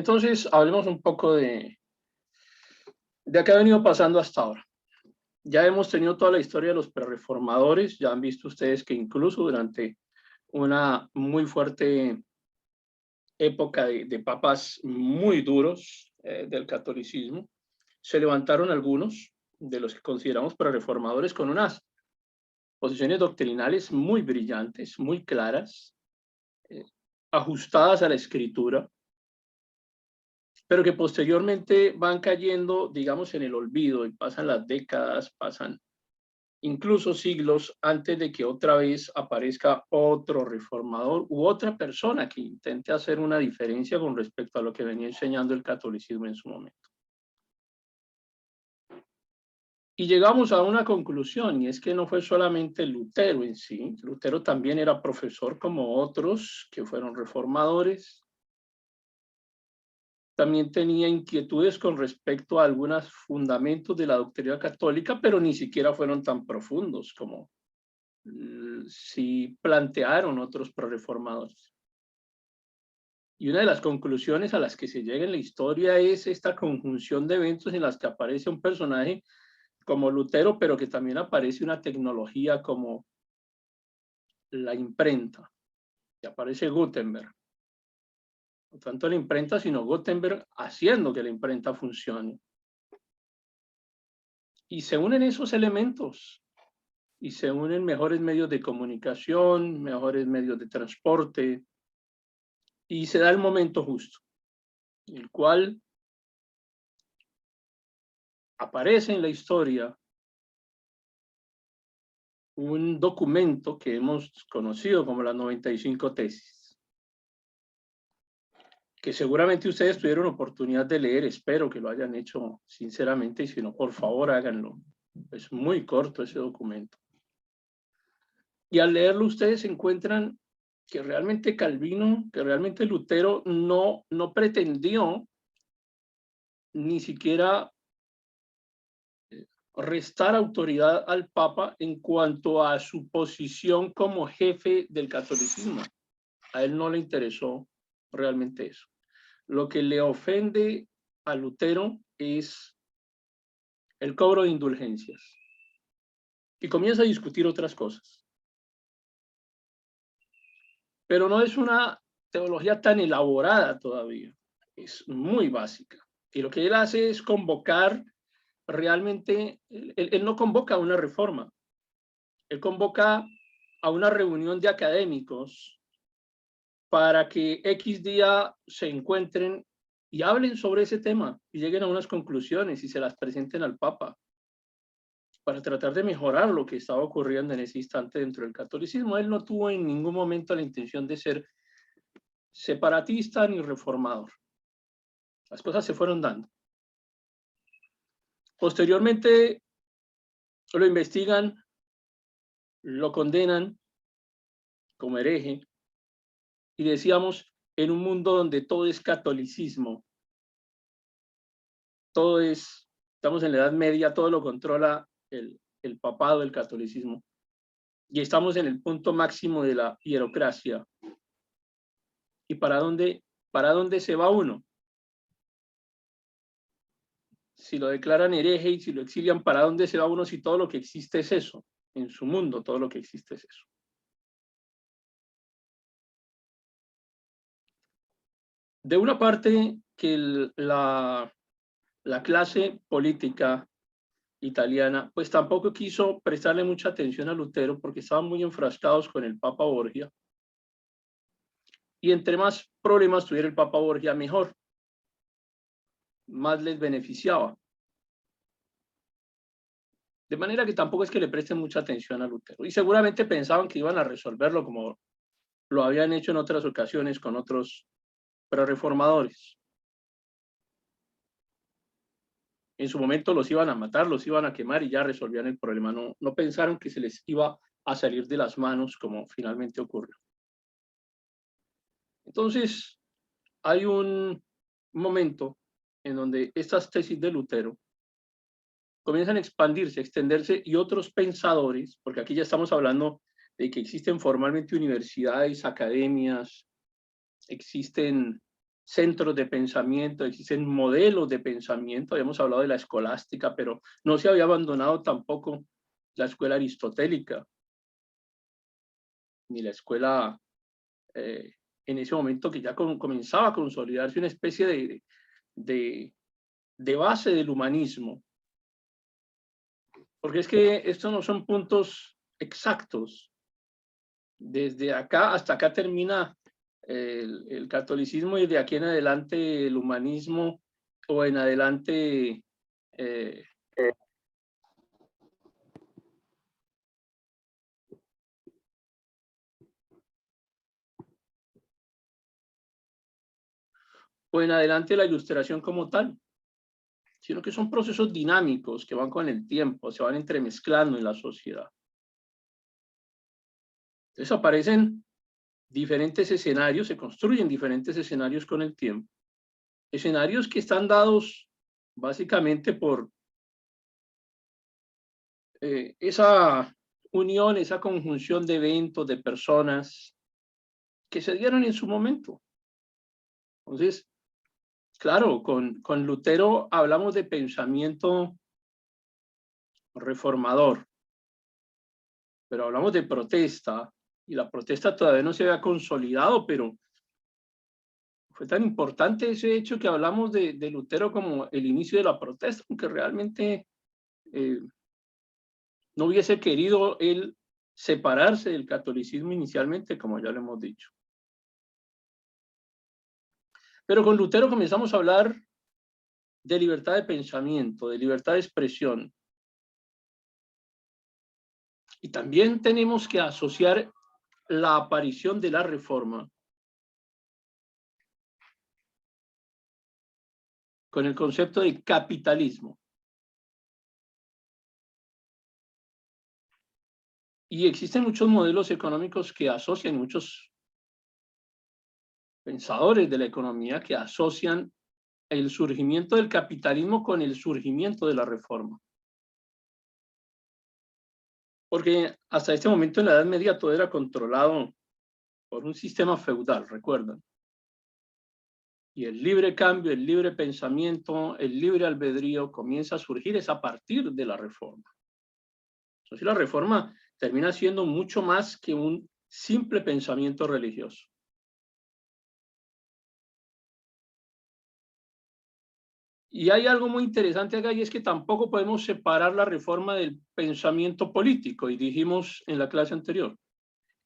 Entonces, hablemos un poco de qué ha venido pasando hasta ahora. Ya hemos tenido toda la historia de los prerreformadores, ya han visto ustedes que incluso durante una muy fuerte época de papas muy duros del catolicismo, se levantaron algunos de los que consideramos prerreformadores con unas posiciones doctrinales muy brillantes, muy claras, eh, ajustadas a la escritura, pero que posteriormente van cayendo, digamos, en el olvido y pasan las décadas, pasan incluso siglos antes de que otra vez aparezca otro reformador u otra persona que intente hacer una diferencia con respecto a lo que venía enseñando el catolicismo en su momento. Y llegamos a una conclusión, y es que no fue solamente Lutero en sí. Lutero también era profesor como otros que fueron reformadores. También tenía inquietudes con respecto a algunos fundamentos de la doctrina católica, pero ni siquiera fueron tan profundos como si plantearon otros prerreformadores. Y una de las conclusiones a las que se llega en la historia es esta conjunción de eventos en las que aparece un personaje como Lutero, pero que también aparece una tecnología como la imprenta, que aparece Gutenberg. No tanto la imprenta, sino Gutenberg haciendo que la imprenta funcione. Y se unen esos elementos, y se unen mejores medios de comunicación, mejores medios de transporte, y se da el momento justo, el cual aparece en la historia un documento que hemos conocido como las 95 tesis, que seguramente ustedes tuvieron oportunidad de leer, espero que lo hayan hecho sinceramente, y si no, por favor háganlo. Es muy corto ese documento. Y al leerlo ustedes encuentran que realmente Calvino, que realmente Lutero no pretendió ni siquiera restar autoridad al Papa en cuanto a su posición como jefe del catolicismo. A él no le interesó realmente eso. Lo que le ofende a Lutero es el cobro de indulgencias. Y comienza a discutir otras cosas. Pero no es una teología tan elaborada todavía. Es muy básica. Y lo que él hace es convocar realmente, él no convoca a una reforma. Él convoca a una reunión de académicos para que X día se encuentren y hablen sobre ese tema y lleguen a unas conclusiones y se las presenten al Papa para tratar de mejorar lo que estaba ocurriendo en ese instante dentro del catolicismo. Él no tuvo en ningún momento la intención de ser separatista ni reformador. Las cosas se fueron dando. Posteriormente lo investigan, lo condenan como hereje y decíamos, en un mundo donde todo es catolicismo, todo es, estamos en la Edad Media, todo lo controla el papado, el catolicismo, y estamos en el punto máximo de la hierocracia. ¿Y para dónde se va uno? Si lo declaran hereje y si lo exilian, ¿para dónde se va uno si todo lo que existe es eso? En su mundo todo lo que existe es eso. De una parte que la clase política italiana pues tampoco quiso prestarle mucha atención a Lutero porque estaban muy enfrascados con el Papa Borgia, y entre más problemas tuviera el Papa Borgia mejor, más les beneficiaba. De manera que tampoco es que le presten mucha atención a Lutero, y seguramente pensaban que iban a resolverlo como lo habían hecho en otras ocasiones con otros prerreformadores. En su momento los iban a matar, los iban a quemar y ya resolvían el problema. No pensaron que se les iba a salir de las manos como finalmente ocurrió. Entonces, hay un momento en donde estas tesis de Lutero comienzan a expandirse, a extenderse, y otros pensadores, porque aquí ya estamos hablando de que existen formalmente universidades, academias, existen centros de pensamiento, existen modelos de pensamiento. Habíamos hablado de la escolástica, pero no se había abandonado tampoco la escuela aristotélica, ni la escuela en ese momento que ya comenzaba a consolidarse una especie de base del humanismo. Porque es que estos no son puntos exactos. Desde acá hasta acá termina el catolicismo y de aquí en adelante el humanismo o en adelante eh, la ilustración como tal, sino que son procesos dinámicos que van con el tiempo, se van entremezclando en la sociedad. Entonces aparecen diferentes escenarios, se construyen diferentes escenarios con el tiempo, escenarios que están dados básicamente por esa unión, esa conjunción de eventos, de personas que se dieron en su momento. Entonces, claro, con Lutero hablamos de pensamiento reformador, pero hablamos de protesta, y la protesta todavía no se había consolidado, pero fue tan importante ese hecho que hablamos de Lutero como el inicio de la protesta, aunque realmente no hubiese querido él separarse del catolicismo inicialmente, como ya lo hemos dicho. Pero con Lutero comenzamos a hablar de libertad de pensamiento, de libertad de expresión. Y también tenemos que asociar la aparición de la Reforma con el concepto de capitalismo. Y existen muchos modelos económicos que asocian, muchos pensadores de la economía que asocian el surgimiento del capitalismo con el surgimiento de la Reforma. Porque hasta este momento en la Edad Media todo era controlado por un sistema feudal, recuerdan. Y el libre cambio, el libre pensamiento, el libre albedrío comienza a surgir es a partir de la Reforma. Entonces la Reforma termina siendo mucho más que un simple pensamiento religioso. Y hay algo muy interesante acá, y es que tampoco podemos separar la Reforma del pensamiento político, y dijimos en la clase anterior.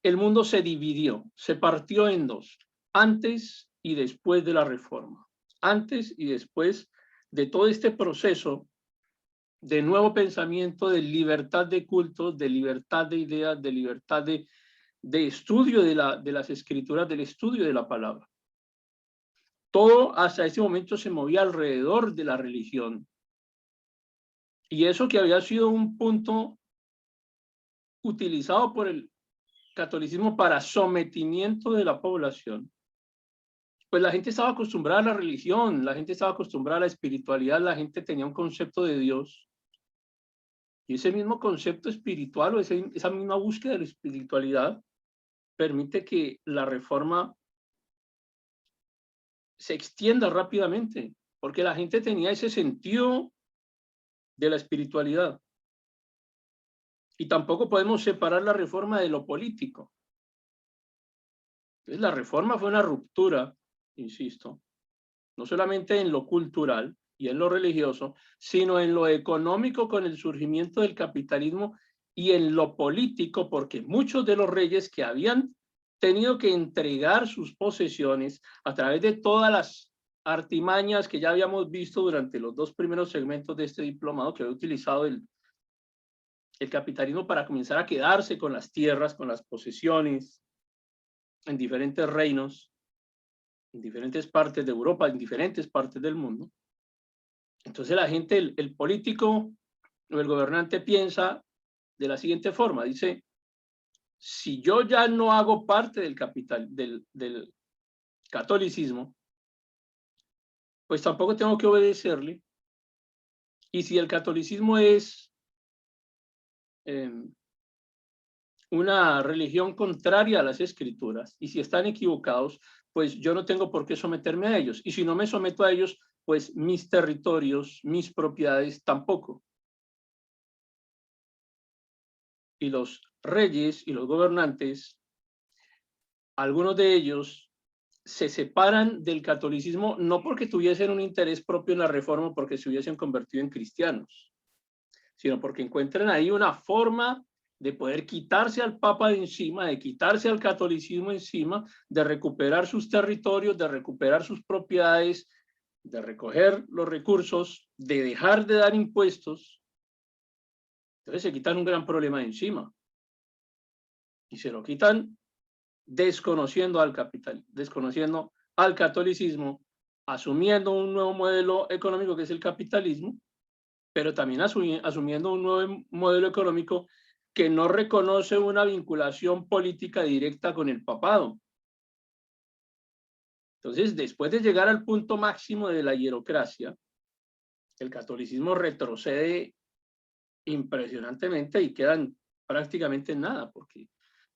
El mundo se dividió, se partió en dos, antes y después de la Reforma. Antes y después de todo este proceso de nuevo pensamiento, de libertad de cultos, de libertad de ideas, de libertad de estudio de las escrituras, del estudio de la palabra. Todo hasta ese momento se movía alrededor de la religión. Y eso que había sido un punto utilizado por el catolicismo para sometimiento de la población, pues la gente estaba acostumbrada a la religión, la gente estaba acostumbrada a la espiritualidad, la gente tenía un concepto de Dios. Y ese mismo concepto espiritual o esa misma búsqueda de la espiritualidad permite que la Reforma se extienda rápidamente, porque la gente tenía ese sentido de la espiritualidad. Y tampoco podemos separar la Reforma de lo político. Entonces, la Reforma fue una ruptura, insisto, no solamente en lo cultural y en lo religioso, sino en lo económico con el surgimiento del capitalismo y en lo político, porque muchos de los reyes que habían tenido que entregar sus posesiones a través de todas las artimañas que ya habíamos visto durante los dos primeros segmentos de este diplomado, que había utilizado el capitalismo para comenzar a quedarse con las tierras, con las posesiones en diferentes reinos, en diferentes partes de Europa, en diferentes partes del mundo. Entonces la gente, el político o el gobernante piensa de la siguiente forma, dice, si yo ya no hago parte del del catolicismo, pues tampoco tengo que obedecerle. Y si el catolicismo es una religión contraria a las escrituras, y si están equivocados, pues yo no tengo por qué someterme a ellos, y si no me someto a ellos, pues mis territorios, mis propiedades tampoco. Y los reyes y los gobernantes, algunos de ellos se separan del catolicismo no porque tuviesen un interés propio en la reforma, porque se hubiesen convertido en cristianos, sino porque encuentran ahí una forma de poder quitarse al Papa de encima, de quitarse al catolicismo encima, de recuperar sus territorios, de recuperar sus propiedades, de recoger los recursos, de dejar de dar impuestos. Entonces se quitan un gran problema de encima. Y se lo quitan desconociendo al capital, desconociendo al catolicismo, asumiendo un nuevo modelo económico que es el capitalismo, pero también asumiendo un nuevo modelo económico que no reconoce una vinculación política directa con el papado. Entonces, después de llegar al punto máximo de la hierocracia, el catolicismo retrocede impresionantemente y quedan prácticamente en nada, porque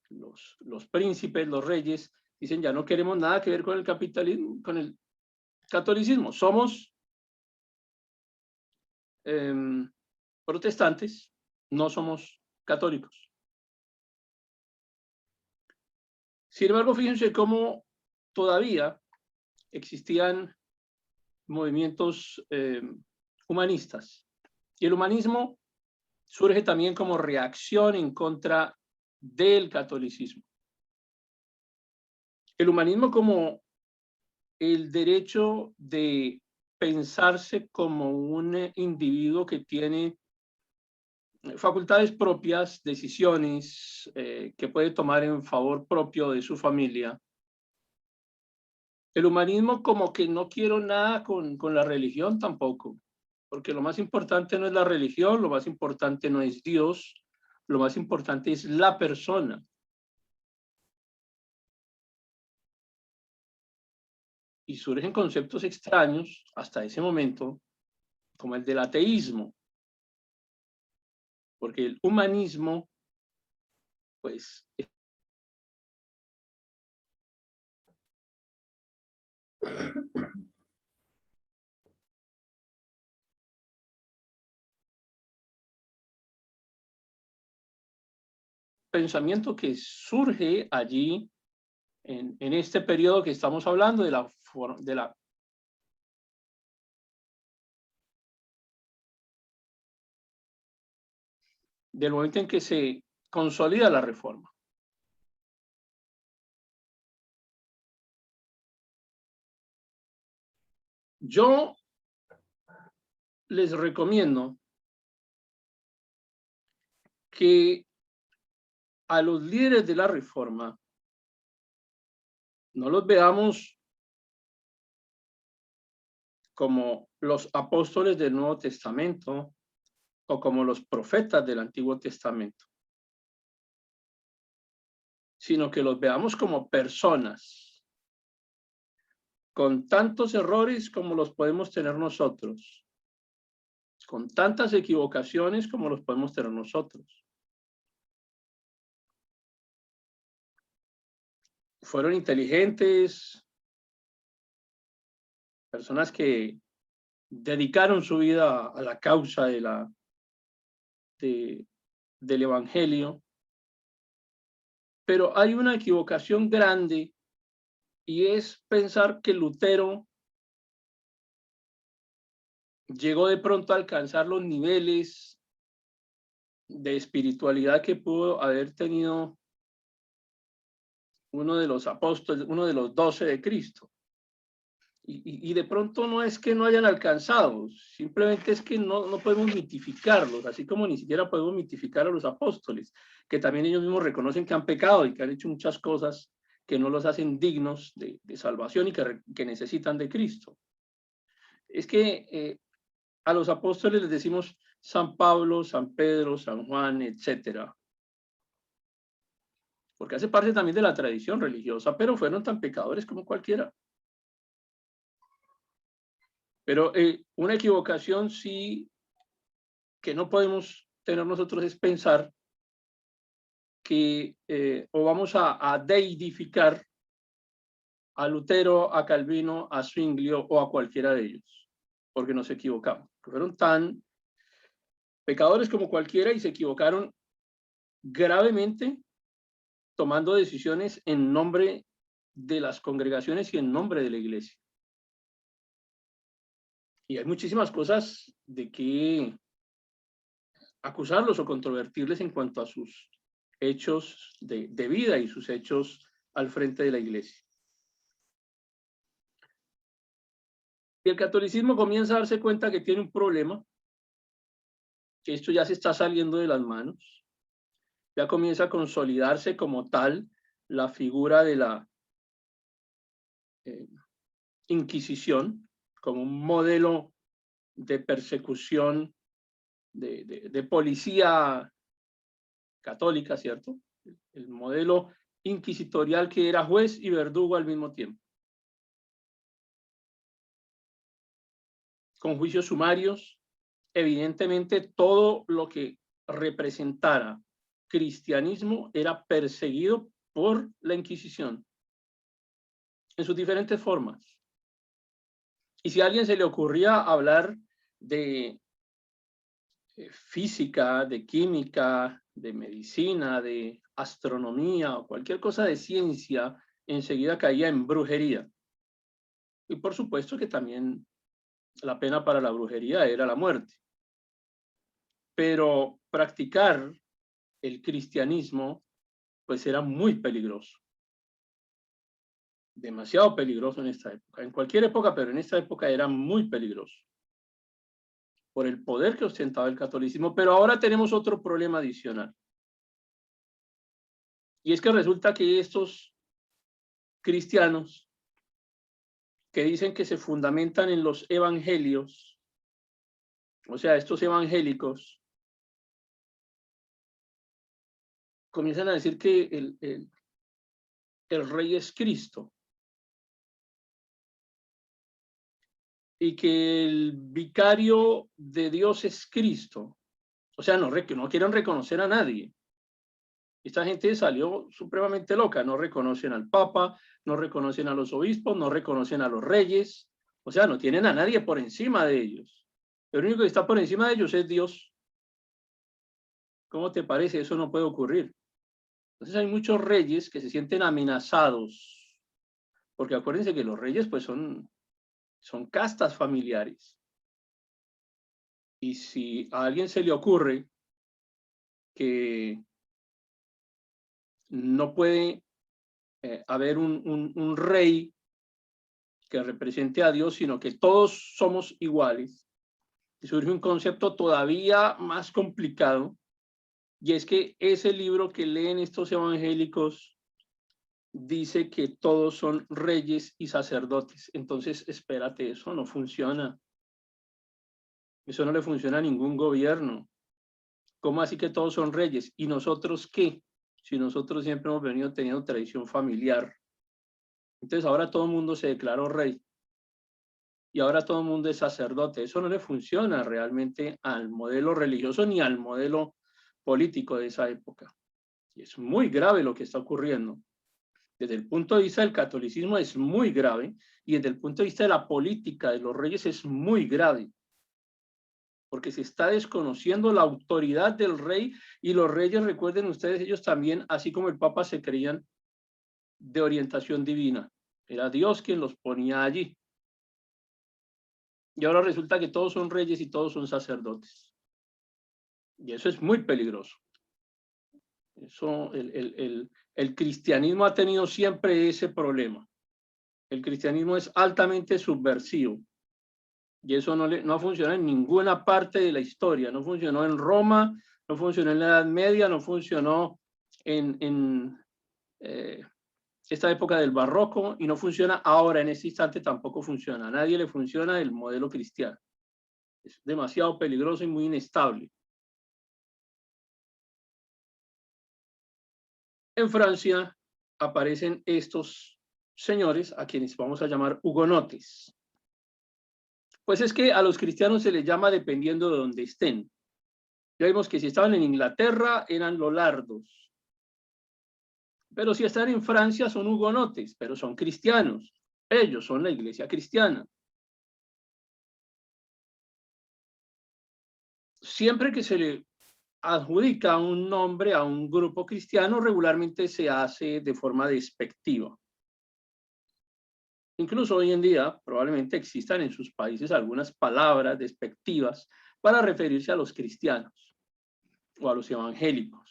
los príncipes, los reyes, dicen ya no queremos nada que ver con el capitalismo, con el catolicismo. Somos protestantes, no somos católicos. Sin embargo, fíjense cómo todavía existían movimientos humanistas. Y el humanismo surge también como reacción en contra del catolicismo. El humanismo como el derecho de pensarse como un individuo que tiene facultades propias, decisiones que puede tomar en favor propio de su familia. El humanismo como que no quiero nada con la religión tampoco, porque lo más importante no es la religión, lo más importante no es Dios, lo más importante es la persona. Y surgen conceptos extraños hasta ese momento, como el del ateísmo, porque el humanismo, pues, pensamiento que surge allí en este periodo que estamos hablando del momento en que se consolida la reforma. Yo les recomiendo que a los líderes de la reforma no los veamos como los apóstoles del Nuevo Testamento o como los profetas del Antiguo Testamento, sino que los veamos como personas con tantos errores como los podemos tener nosotros, con tantas equivocaciones como los podemos tener nosotros. Fueron inteligentes, personas que dedicaron su vida a la causa del Evangelio, pero hay una equivocación grande y es pensar que Lutero llegó de pronto a alcanzar los niveles de espiritualidad que pudo haber tenido uno de los apóstoles, uno de los 12 de Cristo. Y de pronto no es que no hayan alcanzado, simplemente es que no podemos mitificarlos, así como ni siquiera podemos mitificar a los apóstoles, que también ellos mismos reconocen que han pecado y que han hecho muchas cosas que no los hacen dignos de salvación y que necesitan de Cristo. Es que a los apóstoles les decimos San Pablo, San Pedro, San Juan, etcétera, porque hace parte también de la tradición religiosa, pero fueron tan pecadores como cualquiera. Pero una equivocación sí que no podemos tener nosotros es pensar o vamos a deidificar a Lutero, a Calvino, a Zwinglio o a cualquiera de ellos, porque nos equivocamos. Fueron tan pecadores como cualquiera y se equivocaron gravemente tomando decisiones en nombre de las congregaciones y en nombre de la iglesia. Y hay muchísimas cosas de que acusarlos o controvertirles en cuanto a sus hechos de vida y sus hechos al frente de la iglesia. Y el catolicismo comienza a darse cuenta que tiene un problema, que esto ya se está saliendo de las manos, ya comienza a consolidarse como tal la figura de la Inquisición como un modelo de persecución de policía católica, ¿cierto? El modelo inquisitorial que era juez y verdugo al mismo tiempo. Con juicios sumarios, evidentemente todo lo que representara cristianismo era perseguido por la Inquisición en sus diferentes formas. Y si a alguien se le ocurría hablar de física, de química, de medicina, de astronomía o cualquier cosa de ciencia, enseguida caía en brujería. Y por supuesto que también la pena para la brujería era la muerte. Pero practicar el cristianismo pues era muy peligroso. Demasiado peligroso en esta época. En cualquier época, pero en esta época era muy peligroso. Por el poder que ostentaba el catolicismo. Pero ahora tenemos otro problema adicional. Y es que resulta que estos cristianos que dicen que se fundamentan en los evangelios, o sea, estos evangélicos, comienzan a decir que el rey es Cristo y que el vicario de Dios es Cristo. O sea, no quieren reconocer a nadie. Esta gente salió supremamente loca, no reconocen al Papa, no reconocen a los obispos, no reconocen a los reyes, o sea, no tienen a nadie por encima de ellos. El único que está por encima de ellos es Dios. ¿Cómo te parece? Eso no puede ocurrir. Entonces hay muchos reyes que se sienten amenazados, porque acuérdense que los reyes pues son castas familiares. Y si a alguien se le ocurre que no puede haber un rey que represente a Dios, sino que todos somos iguales, y surge un concepto todavía más complicado, y es que ese libro que leen estos evangélicos dice que todos son reyes y sacerdotes. Entonces, espérate, eso no funciona. Eso no le funciona a ningún gobierno. ¿Cómo así que todos son reyes? ¿Y nosotros qué? Si nosotros siempre hemos venido teniendo tradición familiar. Entonces ahora todo el mundo se declaró rey. Y ahora todo el mundo es sacerdote. Eso no le funciona realmente al modelo religioso ni al modelo político de esa época. Y es muy grave lo que está ocurriendo. Desde el punto de vista del catolicismo es muy grave y desde el punto de vista de la política de los reyes es muy grave. Porque se está desconociendo la autoridad del rey y los reyes, recuerden ustedes, ellos también, así como el Papa, se creían de orientación divina. Era Dios quien los ponía allí. Y ahora resulta que todos son reyes y todos son sacerdotes. Y eso es muy peligroso. Eso, el cristianismo ha tenido siempre ese problema. El cristianismo es altamente subversivo. Y eso no ha funcionado en ninguna parte de la historia. No funcionó en Roma, no funcionó en la Edad Media, no funcionó en esta época del barroco y no funciona ahora, en este instante tampoco funciona. A nadie le funciona el modelo cristiano. Es demasiado peligroso y muy inestable. En Francia aparecen estos señores a quienes vamos a llamar hugonotes. Pues es que a los cristianos se les llama dependiendo de donde estén. Ya vimos que si estaban en Inglaterra eran lollardos, Pero si están en Francia son hugonotes, pero son cristianos. Ellos son la iglesia cristiana. Siempre que se le adjudica un nombre a un grupo cristiano, regularmente se hace de forma despectiva. Incluso hoy en día probablemente existan en sus países algunas palabras despectivas para referirse a los cristianos o a los evangélicos.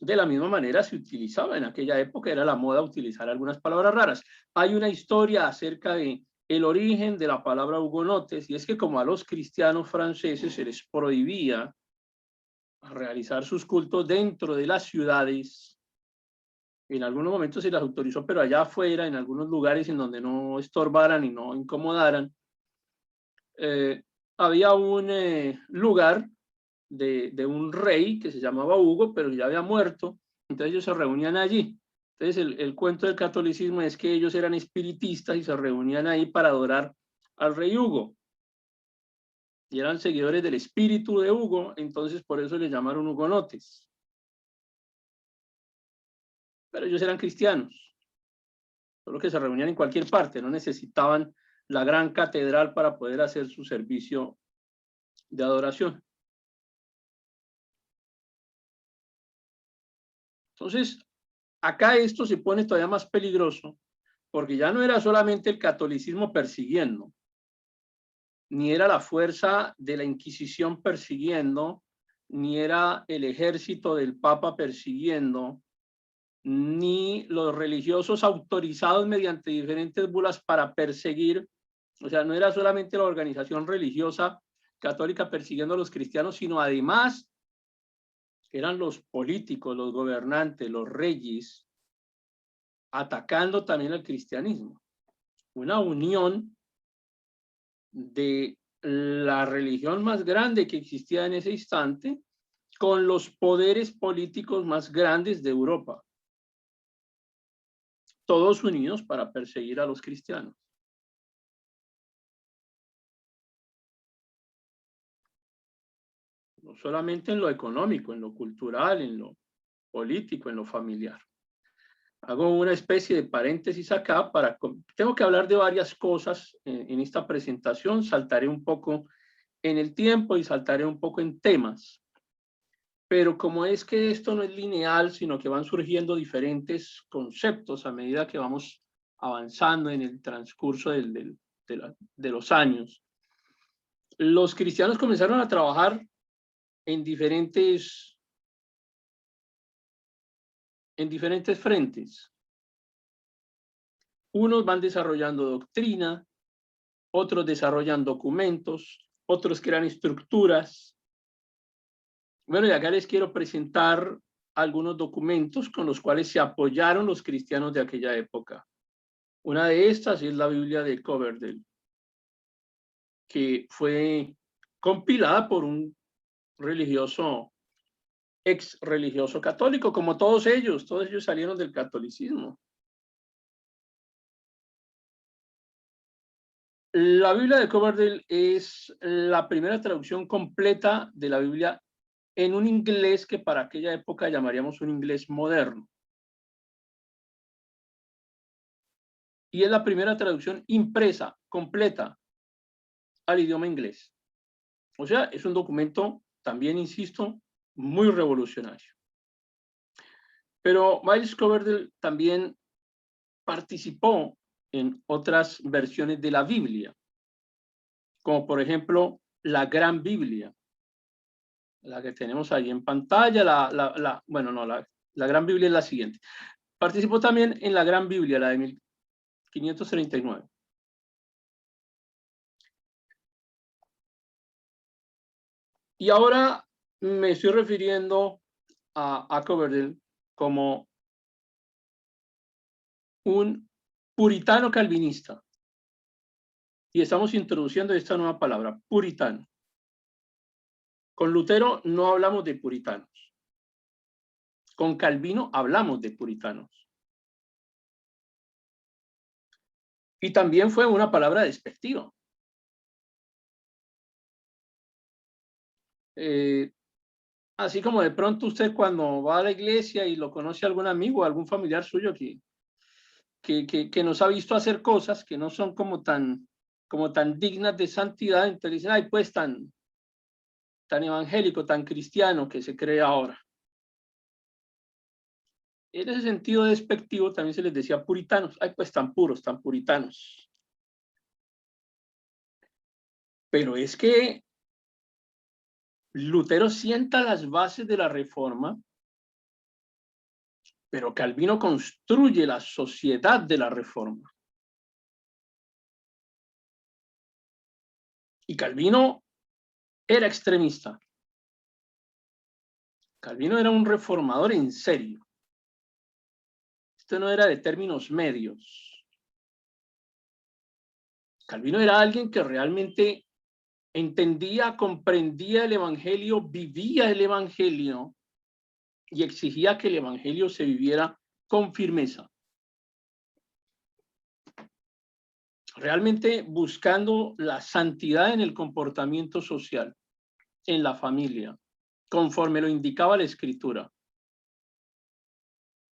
De la misma manera se utilizaba en aquella época, era la moda utilizar algunas palabras raras. Hay una historia acerca de el origen de la palabra hugonotes, y es que como a los cristianos franceses se les prohibía realizar sus cultos dentro de las ciudades, en algunos momentos se las autorizó, pero allá afuera, en algunos lugares en donde no estorbaran y no incomodaran, había un lugar de un rey que se llamaba Hugo, pero ya había muerto, entonces ellos se reunían allí. Entonces el cuento del catolicismo es que ellos eran espiritistas y se reunían ahí para adorar al rey Hugo. Y eran seguidores del espíritu de Hugo, entonces por eso le llamaron hugonotes. Pero ellos eran cristianos, solo que se reunían en cualquier parte, no necesitaban la gran catedral para poder hacer su servicio de adoración. Entonces, acá esto se pone todavía más peligroso, porque ya no era solamente el catolicismo persiguiendo, ni era la fuerza de la Inquisición persiguiendo, ni era el ejército del Papa persiguiendo, ni los religiosos autorizados mediante diferentes bulas para perseguir. O sea, no era solamente la organización religiosa católica persiguiendo a los cristianos, sino además eran los políticos, los gobernantes, los reyes, atacando también al cristianismo. Una unión de la religión más grande que existía en ese instante con los poderes políticos más grandes de Europa. Todos unidos para perseguir a los cristianos. No solamente en lo económico, en lo cultural, en lo político, en lo familiar. Hago una especie de paréntesis acá para... Tengo que hablar de varias cosas en esta presentación, saltaré un poco en el tiempo y saltaré un poco en temas. Pero como es que esto no es lineal, sino que van surgiendo diferentes conceptos a medida que vamos avanzando en el transcurso de los años, los cristianos comenzaron a trabajar en diferentes frentes. Unos van desarrollando doctrina, otros desarrollan documentos, otros crean estructuras. Bueno, y acá les quiero presentar algunos documentos con los cuales se apoyaron los cristianos de aquella época. Una de estas es la Biblia de Coverdale, que fue compilada por un religioso, ex religioso católico, como todos ellos salieron del catolicismo. La Biblia de Coverdale es la primera traducción completa de la Biblia en un inglés que para aquella época llamaríamos un inglés moderno. Y es la primera traducción impresa, completa, al idioma inglés. O sea, es un documento, también insisto, muy revolucionario. Pero Miles Coverdale también participó en otras versiones de la Biblia, como por ejemplo la Gran Biblia, la que tenemos ahí en pantalla. Bueno, no, la Gran Biblia es la siguiente. Participó también en la Gran Biblia, la de 1539. Y ahora me estoy refiriendo a Coverdale como un puritano calvinista. Y estamos introduciendo esta nueva palabra, puritano. Con Lutero no hablamos de puritanos. Con Calvino hablamos de puritanos. Y también fue una palabra despectiva. Así como de pronto usted cuando va a la iglesia y lo conoce algún amigo, algún familiar suyo que nos ha visto hacer cosas que no son como tan dignas de santidad, entonces dicen, ay, pues tan evangélico, tan cristiano que se cree ahora. En ese sentido despectivo también se les decía puritanos, ay, pues tan puros, tan puritanos. Pero es que Lutero sienta las bases de la Reforma, pero Calvino construye la sociedad de la Reforma. Y Calvino era extremista. Calvino era un reformador en serio. Esto no era de términos medios. Calvino era alguien que realmente entendía, comprendía el evangelio, vivía el evangelio y exigía que el evangelio se viviera con firmeza. Realmente buscando la santidad en el comportamiento social, en la familia, conforme lo indicaba la escritura.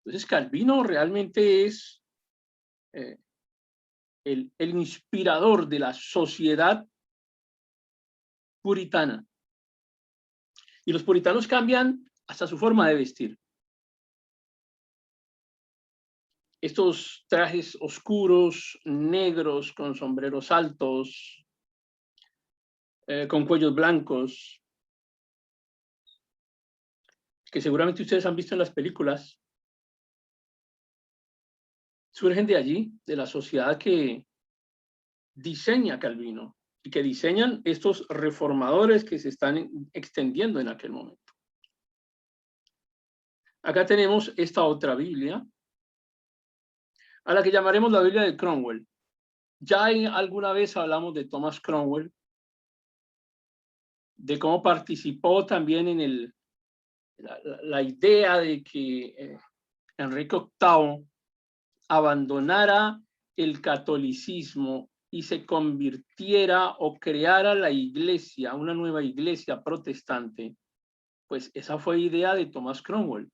Entonces Calvino realmente es el inspirador de la sociedad puritana. Y los puritanos cambian hasta su forma de vestir. Estos trajes oscuros, negros, con sombreros altos, con cuellos blancos, que seguramente ustedes han visto en las películas, surgen de allí, de la sociedad que diseña Calvino y que diseñan estos reformadores que se están extendiendo en aquel momento. Acá tenemos esta otra Biblia, a la que llamaremos la Biblia de Cromwell. Ya alguna vez hablamos de Thomas Cromwell, de cómo participó también en la idea de que Enrique VIII abandonara el catolicismo y se convirtiera o creara la iglesia, una nueva iglesia protestante, pues esa fue idea de Thomas Cromwell.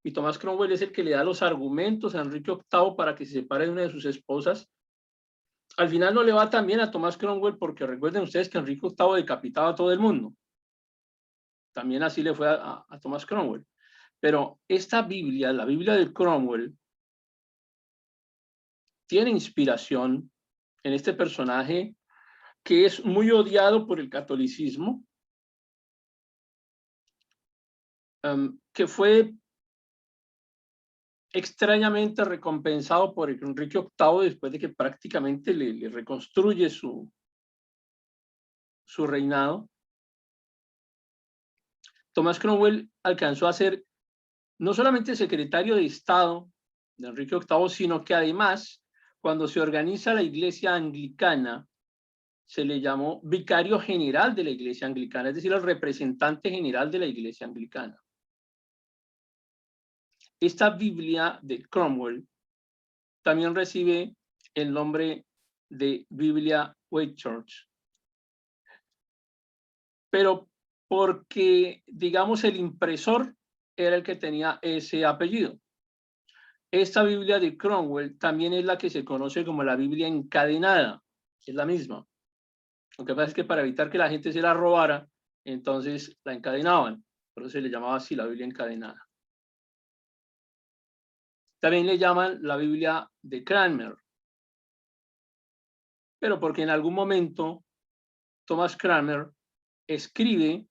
Y Thomas Cromwell es el que le da los argumentos a Enrique VIII para que se separe de una de sus esposas. Al final no le va tan bien a Thomas Cromwell porque recuerden ustedes que Enrique VIII decapitaba a todo el mundo. También así le fue a Thomas Cromwell. Pero esta Biblia, la Biblia de Cromwell, tiene inspiración en este personaje que es muy odiado por el catolicismo, que fue extrañamente recompensado por Enrique VIII después de que prácticamente le reconstruye su reinado. Thomas Cromwell alcanzó a ser no solamente secretario de Estado de Enrique VIII, sino que además, cuando se organiza la Iglesia Anglicana, se le llamó vicario general de la Iglesia Anglicana, es decir, el representante general de la Iglesia Anglicana. Esta Biblia de Cromwell también recibe el nombre de Biblia Whitchurch, pero porque, digamos, el impresor era el que tenía ese apellido. Esta Biblia de Cromwell también es la que se conoce como la Biblia encadenada, es la misma. Lo que pasa es que para evitar que la gente se la robara, entonces la encadenaban, por eso se le llamaba así la Biblia encadenada. También le llaman la Biblia de Cranmer, pero porque en algún momento Thomas Cranmer escribe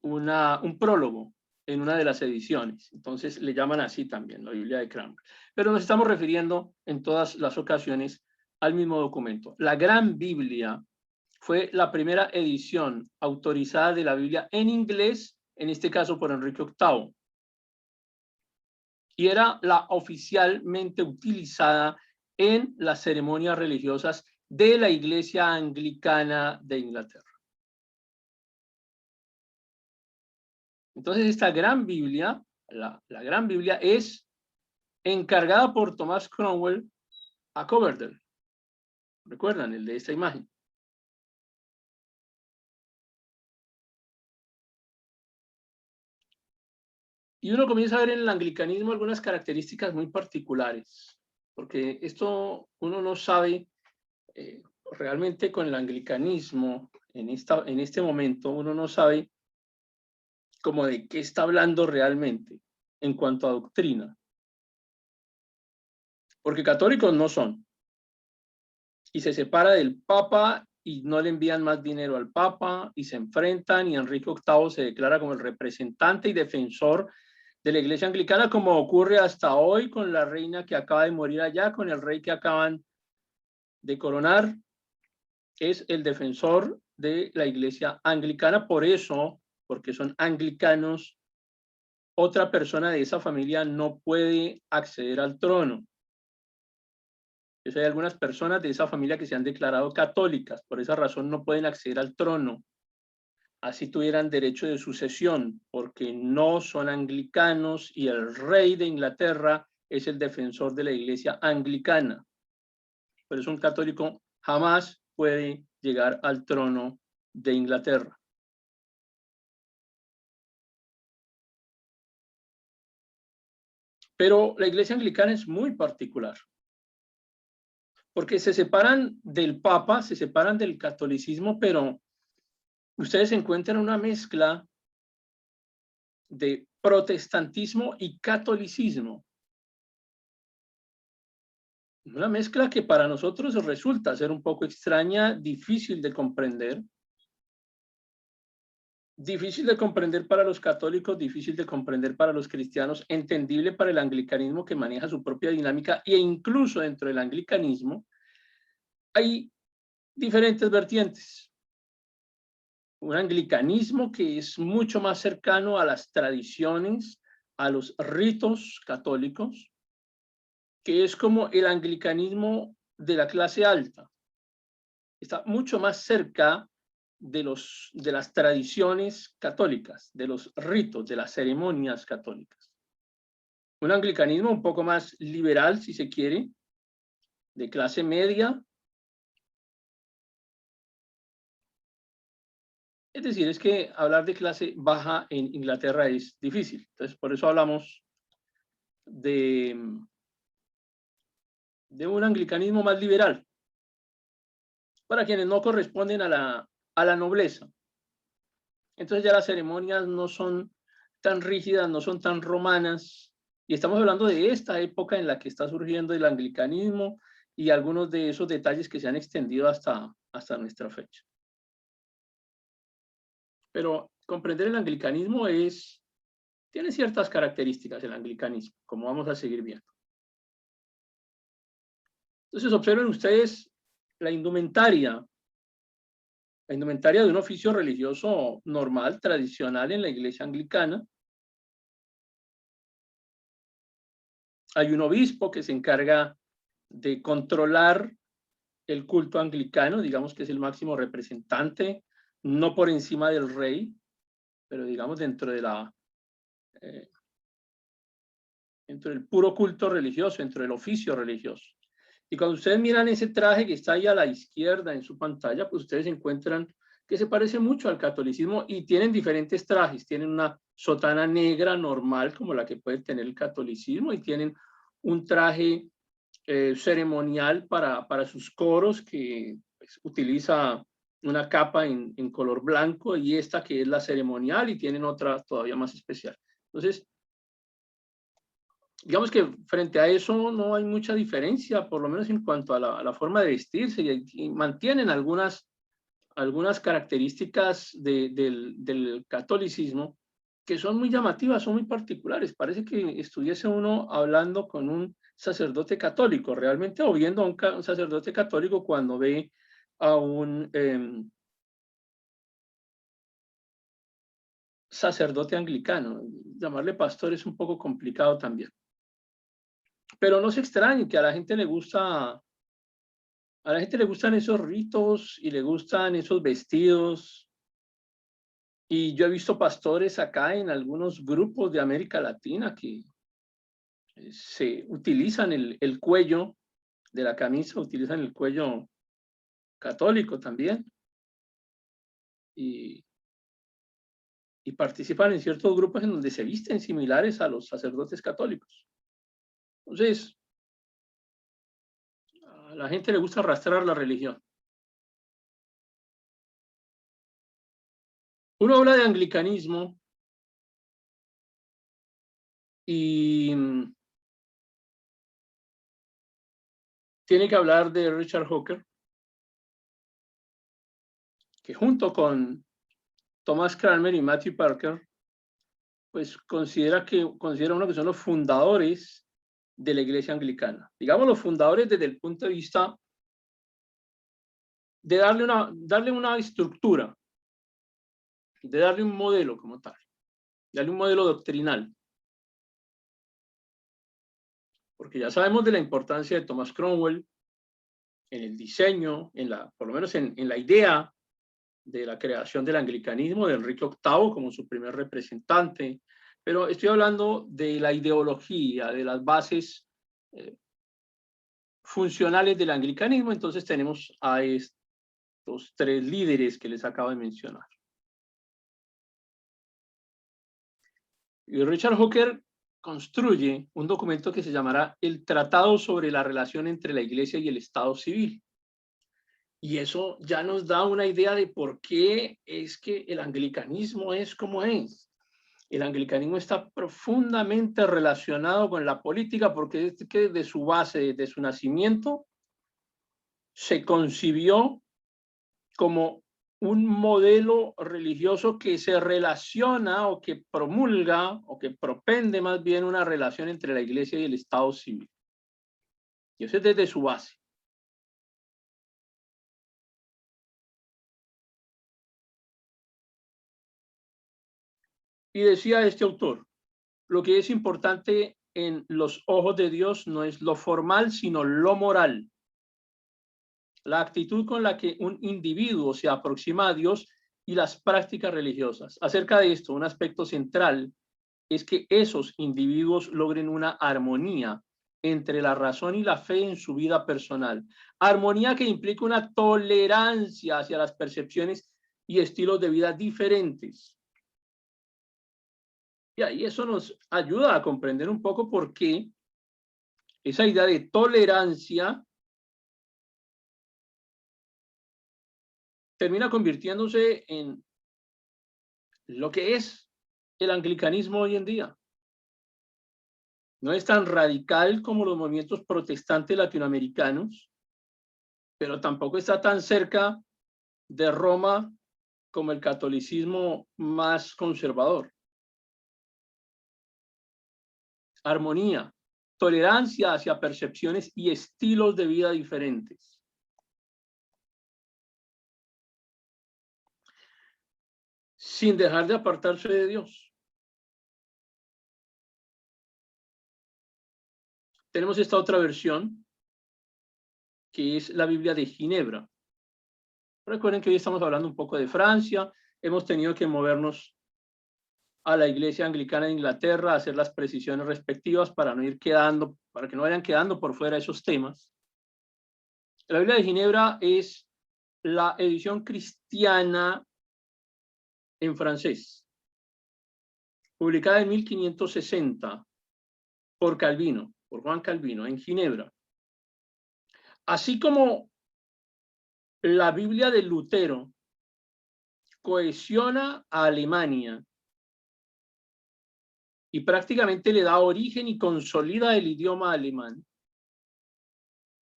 un prólogo en una de las ediciones. Entonces le llaman así también, la Biblia de Cranmer. Pero nos estamos refiriendo en todas las ocasiones al mismo documento. La Gran Biblia fue la primera edición autorizada de la Biblia en inglés, en este caso por Enrique VIII. Y era la oficialmente utilizada en las ceremonias religiosas de la Iglesia Anglicana de Inglaterra. Entonces esta gran Biblia, la Gran Biblia, es encargada por Thomas Cromwell a Coverdale. ¿Recuerdan el de esta imagen? Y uno comienza a ver en el anglicanismo algunas características muy particulares, porque esto uno no sabe realmente con el anglicanismo, en este momento, uno no sabe como de qué está hablando realmente en cuanto a doctrina, porque católicos no son, y se separa del Papa y no le envían más dinero al Papa y se enfrentan y Enrique VIII se declara como el representante y defensor de la Iglesia Anglicana, como ocurre hasta hoy con la reina que acaba de morir allá, con el rey que acaban de coronar, es el defensor de la Iglesia Anglicana. Por eso, porque son anglicanos, otra persona de esa familia no puede acceder al trono. Entonces hay algunas personas de esa familia que se han declarado católicas, por esa razón no pueden acceder al trono, así tuvieran derecho de sucesión, porque no son anglicanos y el rey de Inglaterra es el defensor de la Iglesia Anglicana. Por eso un católico jamás puede llegar al trono de Inglaterra. Pero la Iglesia Anglicana es muy particular, porque se separan del Papa, se separan del catolicismo, pero ustedes encuentran una mezcla de protestantismo y catolicismo. Una mezcla que para nosotros resulta ser un poco extraña, difícil de comprender para los católicos, difícil de comprender para los cristianos, entendible para el anglicanismo que maneja su propia dinámica, e incluso dentro del anglicanismo hay diferentes vertientes. Un anglicanismo que es mucho más cercano a las tradiciones, a los ritos católicos, que es como el anglicanismo de la clase alta. Está mucho más cerca de las tradiciones católicas, de los ritos, de las ceremonias católicas. Un anglicanismo un poco más liberal, si se quiere, de clase media. Es decir, es que hablar de clase baja en Inglaterra es difícil. Entonces, por eso hablamos de un anglicanismo más liberal, para quienes no corresponden a la nobleza. Entonces ya las ceremonias no son tan rígidas, no son tan romanas, y estamos hablando de esta época en la que está surgiendo el anglicanismo y algunos de esos detalles que se han extendido hasta nuestra fecha. Pero comprender el anglicanismo tiene ciertas características el anglicanismo, como vamos a seguir viendo. Entonces observen ustedes la indumentaria de un oficio religioso normal, tradicional en la iglesia anglicana. Hay un obispo que se encarga de controlar el culto anglicano, digamos que es el máximo representante, no por encima del rey, pero digamos dentro del puro culto religioso, dentro del oficio religioso. Y cuando ustedes miran ese traje que está ahí a la izquierda en su pantalla, pues ustedes encuentran que se parece mucho al catolicismo y tienen diferentes trajes. Tienen una sotana negra normal como la que puede tener el catolicismo y tienen un traje ceremonial para sus coros que pues, utiliza una capa en color blanco y esta que es la ceremonial y tienen otra todavía más especial. Entonces, digamos que frente a eso no hay mucha diferencia, por lo menos en cuanto a la forma de vestirse y mantienen algunas características del catolicismo que son muy llamativas, son muy particulares. Parece que estuviese uno hablando con un sacerdote católico, realmente, o viendo a un sacerdote católico cuando ve a un sacerdote anglicano. Llamarle pastor es un poco complicado también. Pero no se extrañe que a la gente le gustan esos ritos y le gustan esos vestidos. Y yo he visto pastores acá en algunos grupos de América Latina que se utilizan el cuello de la camisa, utilizan el cuello católico también. Y y participan en ciertos grupos en donde se visten similares a los sacerdotes católicos. Entonces, a la gente le gusta arrastrar la religión. Uno habla de anglicanismo y tiene que hablar de Richard Hooker, que junto con Thomas Cranmer y Matthew Parker, pues considera uno que son los fundadores de la iglesia anglicana. Digamos los fundadores desde el punto de vista de darle una estructura, de darle un modelo como tal, darle un modelo doctrinal. Porque ya sabemos de la importancia de Thomas Cromwell en el diseño, por lo menos en la idea de la creación del anglicanismo, de Enrique VIII como su primer representante, pero estoy hablando de la ideología, de las bases funcionales del anglicanismo. Entonces tenemos a estos tres líderes que les acabo de mencionar. Y Richard Hooker construye un documento que se llamará el Tratado sobre la relación entre la Iglesia y el Estado civil. Y eso ya nos da una idea de por qué es que el anglicanismo es como es. El anglicanismo está profundamente relacionado con la política porque es que desde su base, desde su nacimiento, se concibió como un modelo religioso que se relaciona o que promulga o que propende más bien una relación entre la Iglesia y el Estado civil. Y eso es desde su base. Y decía este autor, lo que es importante en los ojos de Dios no es lo formal, sino lo moral. La actitud con la que un individuo se aproxima a Dios y las prácticas religiosas. Acerca de esto, un aspecto central es que esos individuos logren una armonía entre la razón y la fe en su vida personal. Armonía que implica una tolerancia hacia las percepciones y estilos de vida diferentes. Y ahí eso nos ayuda a comprender un poco por qué esa idea de tolerancia termina convirtiéndose en lo que es el anglicanismo hoy en día. No es tan radical como los movimientos protestantes latinoamericanos, pero tampoco está tan cerca de Roma como el catolicismo más conservador. Armonía, tolerancia hacia percepciones y estilos de vida diferentes. Sin dejar de apartarse de Dios. Tenemos esta otra versión, que es la Biblia de Ginebra. Recuerden que hoy estamos hablando un poco de Francia. Hemos tenido que movernos a la Iglesia Anglicana de Inglaterra a hacer las precisiones respectivas para que no vayan quedando por fuera esos temas. La Biblia de Ginebra es la edición cristiana en francés, publicada en 1560 por Juan Calvino, en Ginebra. Así como la Biblia de Lutero cohesiona a Alemania y prácticamente le da origen y consolida el idioma alemán.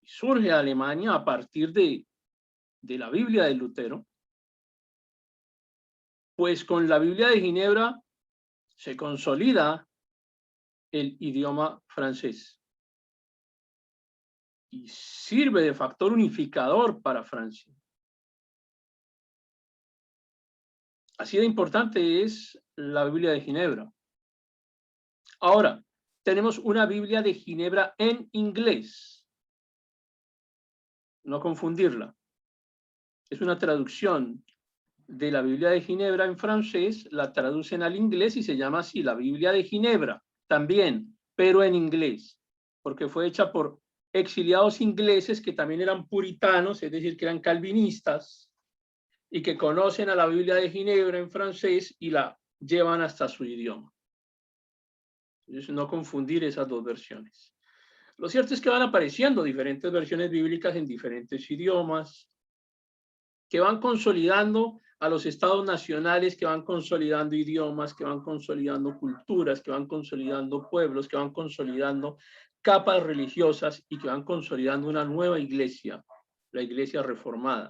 Surge Alemania a partir de la Biblia de Lutero. Pues con la Biblia de Ginebra se consolida el idioma francés y sirve de factor unificador para Francia. Así de importante es la Biblia de Ginebra. Ahora, tenemos una Biblia de Ginebra en inglés. No confundirla. Es una traducción de la Biblia de Ginebra en francés, la traducen al inglés y se llama así, la Biblia de Ginebra, también, pero en inglés, porque fue hecha por exiliados ingleses que también eran puritanos, es decir, que eran calvinistas, y que conocen a la Biblia de Ginebra en francés y la llevan hasta su idioma. Entonces, no confundir esas dos versiones. Lo cierto es que van apareciendo diferentes versiones bíblicas en diferentes idiomas, que van consolidando a los estados nacionales, que van consolidando idiomas, que van consolidando culturas, que van consolidando pueblos, que van consolidando capas religiosas y que van consolidando una nueva iglesia, la iglesia reformada.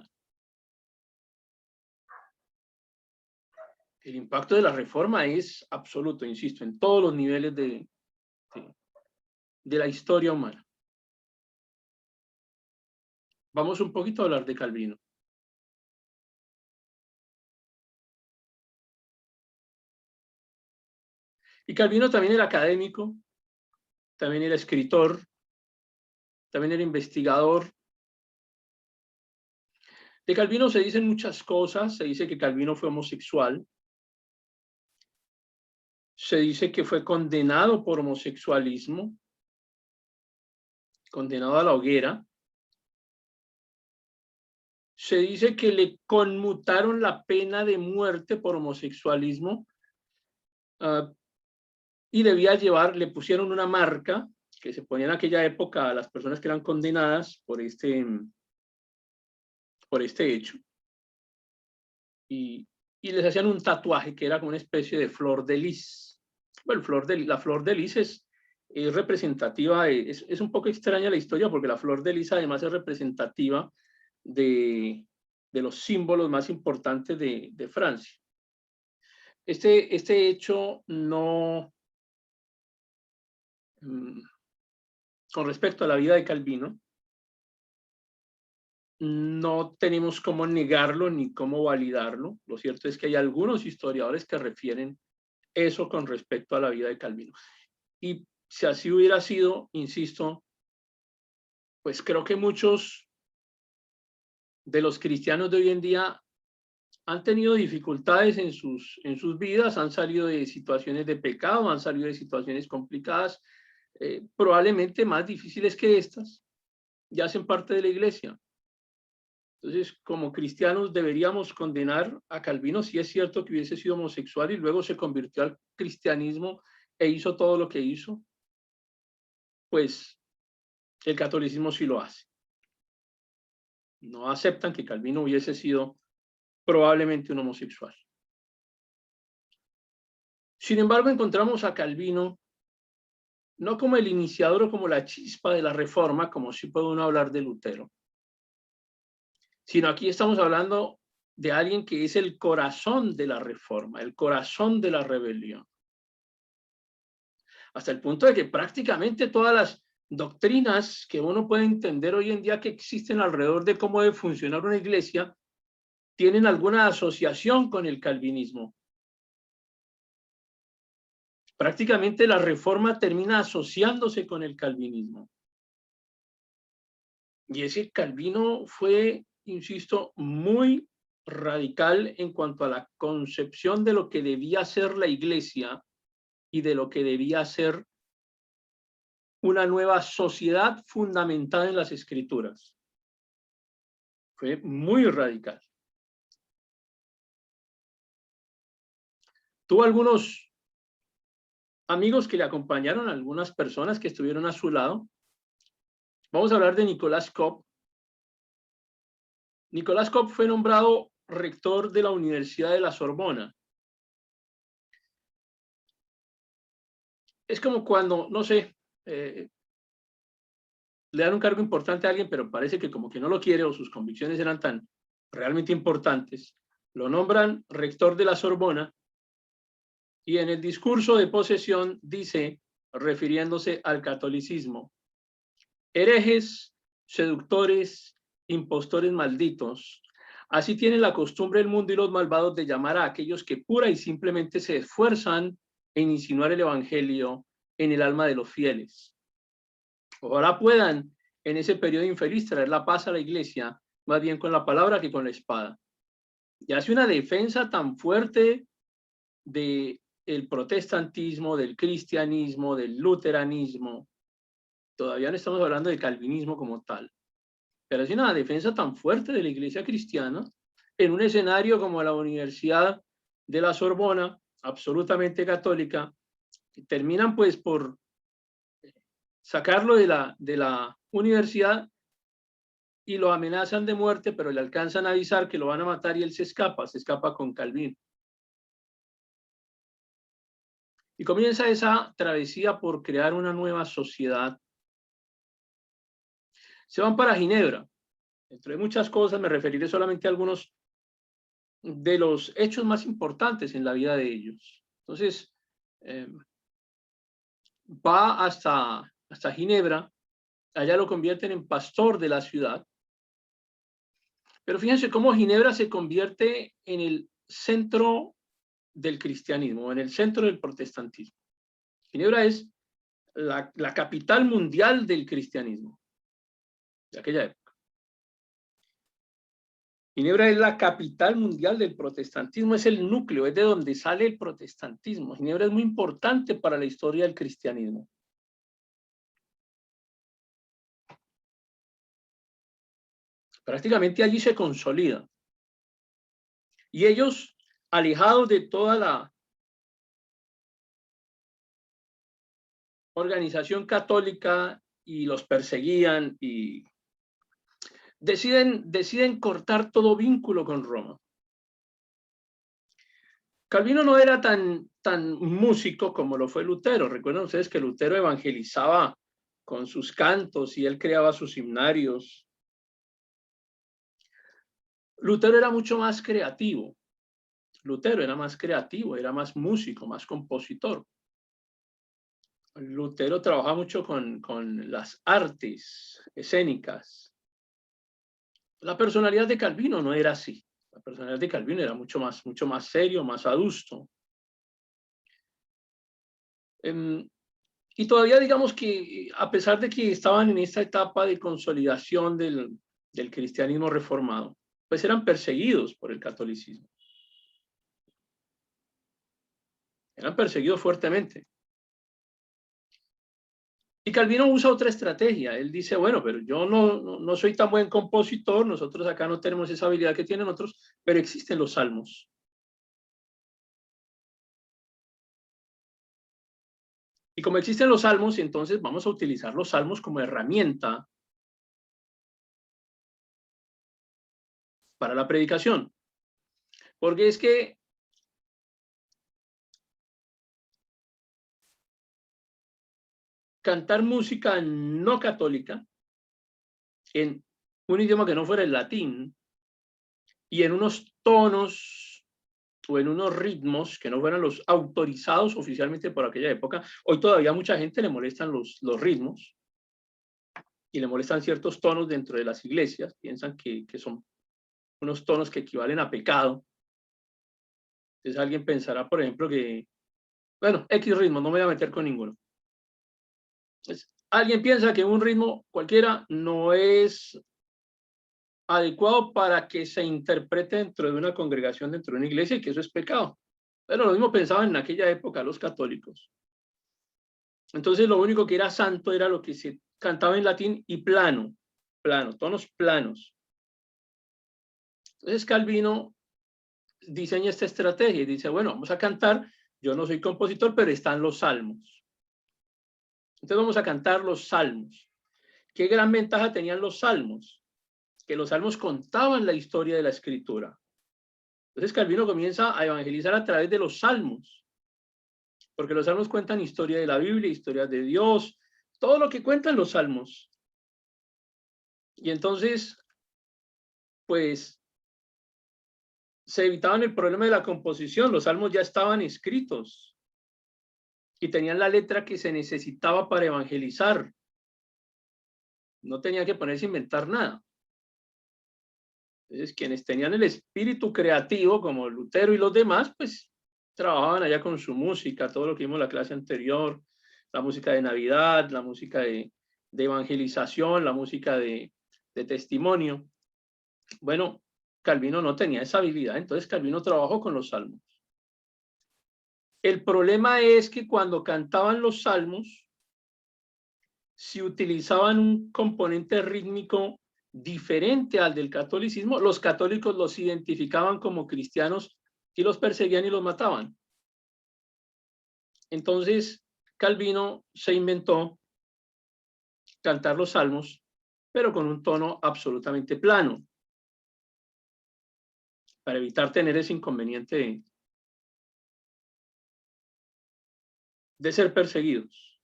El impacto de la reforma es absoluto, insisto, en todos los niveles de la historia humana. Vamos un poquito a hablar de Calvino. Y Calvino también era académico, también era escritor, también era investigador. De Calvino se dicen muchas cosas. Se dice que Calvino fue homosexual. Se dice que fue condenado por homosexualismo, condenado a la hoguera. Se dice que le conmutaron la pena de muerte por homosexualismo y le pusieron una marca que se ponía en aquella época a las personas que eran condenadas por este hecho. Y les hacían un tatuaje que era como una especie de flor de lis. Bueno, la flor de lis es representativa, es un poco extraña la historia porque la flor de lis además es representativa de los símbolos más importantes de Francia. Este hecho no, con respecto a la vida de Calvino, no tenemos cómo negarlo ni cómo validarlo. Lo cierto es que hay algunos historiadores que refieren eso con respecto a la vida de Calvino. Y si así hubiera sido, insisto, pues creo que muchos de los cristianos de hoy en día han tenido dificultades en sus vidas, han salido de situaciones de pecado, han salido de situaciones complicadas, probablemente más difíciles que estas, y hacen parte de la iglesia. Entonces, como cristianos deberíamos condenar a Calvino si es cierto que hubiese sido homosexual y luego se convirtió al cristianismo e hizo todo lo que hizo, pues el catolicismo sí lo hace. No aceptan que Calvino hubiese sido probablemente un homosexual. Sin embargo, encontramos a Calvino no como el iniciador o como la chispa de la reforma, como sí puede uno hablar de Lutero, sino aquí estamos hablando de alguien que es el corazón de la reforma, el corazón de la rebelión. Hasta el punto de que prácticamente todas las doctrinas que uno puede entender hoy en día que existen alrededor de cómo debe funcionar una iglesia tienen alguna asociación con el calvinismo. Prácticamente la reforma termina asociándose con el calvinismo. Y ese Calvino fue, insisto, muy radical en cuanto a la concepción de lo que debía ser la iglesia y de lo que debía ser una nueva sociedad fundamentada en las escrituras. Fue muy radical. Tuvo algunos amigos que le acompañaron, algunas personas que estuvieron a su lado. Vamos a hablar de Nicolás Cop. Nicolás Cop fue nombrado rector de la Universidad de la Sorbona. Es como cuando, no sé, le dan un cargo importante a alguien, pero parece que como que no lo quiere o sus convicciones eran tan realmente importantes. Lo nombran rector de la Sorbona y en el discurso de posesión dice, refiriéndose al catolicismo, herejes, seductores, impostores malditos. Así tiene la costumbre el mundo y los malvados de llamar a aquellos que pura y simplemente se esfuerzan en insinuar el evangelio en el alma de los fieles. Ojalá puedan en ese periodo infeliz traer la paz a la iglesia, más bien con la palabra que con la espada. Y hace una defensa tan fuerte del protestantismo, del cristianismo, del luteranismo. Todavía no estamos hablando de calvinismo como tal, pero hace una defensa tan fuerte de la iglesia cristiana en un escenario como la Universidad de la Sorbona, absolutamente católica, terminan pues por sacarlo de la universidad y lo amenazan de muerte, pero le alcanzan a avisar que lo van a matar y él se escapa con Calvino. Y comienza esa travesía por crear una nueva sociedad. Se van para Ginebra. Entre muchas cosas me referiré solamente a algunos de los hechos más importantes en la vida de ellos. Entonces, va hasta Ginebra, allá lo convierten en pastor de la ciudad. Pero fíjense cómo Ginebra se convierte en el centro del cristianismo, en el centro del protestantismo. Ginebra es la capital mundial del cristianismo de aquella época. Ginebra es la capital mundial del protestantismo, es el núcleo, es de donde sale el protestantismo. Ginebra es muy importante para la historia del cristianismo. Prácticamente allí se consolida. Y ellos, alejados de toda la organización católica y los perseguían y deciden cortar todo vínculo con Roma. Calvino no era tan músico como lo fue Lutero. Recuerden ustedes que Lutero evangelizaba con sus cantos y él creaba sus himnarios. Lutero era mucho más creativo. Lutero era más creativo, era más músico, más compositor. Lutero trabajaba mucho con las artes escénicas. La personalidad de Calvino no era así. La personalidad de Calvino era mucho más serio, más adusto. Y todavía digamos que a pesar de que estaban en esta etapa de consolidación del cristianismo reformado, pues eran perseguidos por el catolicismo. Eran perseguidos fuertemente. Y Calvino usa otra estrategia. Él dice, bueno, pero yo no soy tan buen compositor, nosotros acá no tenemos esa habilidad que tienen otros, pero existen los salmos. Y como existen los salmos, entonces vamos a utilizar los salmos como herramienta para la predicación. Porque es que cantar música no católica en un idioma que no fuera el latín y en unos tonos o en unos ritmos que no fueran los autorizados oficialmente por aquella época. Hoy todavía mucha gente le molestan los ritmos y le molestan ciertos tonos dentro de las iglesias, piensan que son unos tonos que equivalen a pecado. Entonces alguien pensará, por ejemplo, que, bueno, X ritmo, no me voy a meter con ninguno. Entonces, alguien piensa que un ritmo cualquiera no es adecuado para que se interprete dentro de una congregación, dentro de una iglesia, y que eso es pecado. Pero lo mismo pensaban en aquella época los católicos. Entonces lo único que era santo era lo que se cantaba en latín y plano, tonos planos. Entonces Calvino diseña esta estrategia y dice, bueno, vamos a cantar, yo no soy compositor, pero están los salmos. Entonces vamos a cantar los salmos. ¿Qué gran ventaja tenían los salmos? Que los salmos contaban la historia de la escritura. Entonces Calvino comienza a evangelizar a través de los salmos, porque los salmos cuentan historia de la Biblia, historia de Dios, todo lo que cuentan los salmos. Y entonces, pues, se evitaban el problema de la composición, los salmos ya estaban escritos y tenían la letra que se necesitaba para evangelizar. No tenía que ponerse a inventar nada. Entonces, quienes tenían el espíritu creativo, como Lutero y los demás, pues trabajaban allá con su música, todo lo que vimos en la clase anterior, la música de Navidad, la música de evangelización, la música de testimonio. Bueno, Calvino no tenía esa habilidad, entonces Calvino trabajó con los salmos. El problema es que cuando cantaban los salmos, si utilizaban un componente rítmico diferente al del catolicismo, los católicos los identificaban como cristianos y los perseguían y los mataban. Entonces, Calvino se inventó cantar los salmos, pero con un tono absolutamente plano, para evitar tener ese inconveniente de ser perseguidos.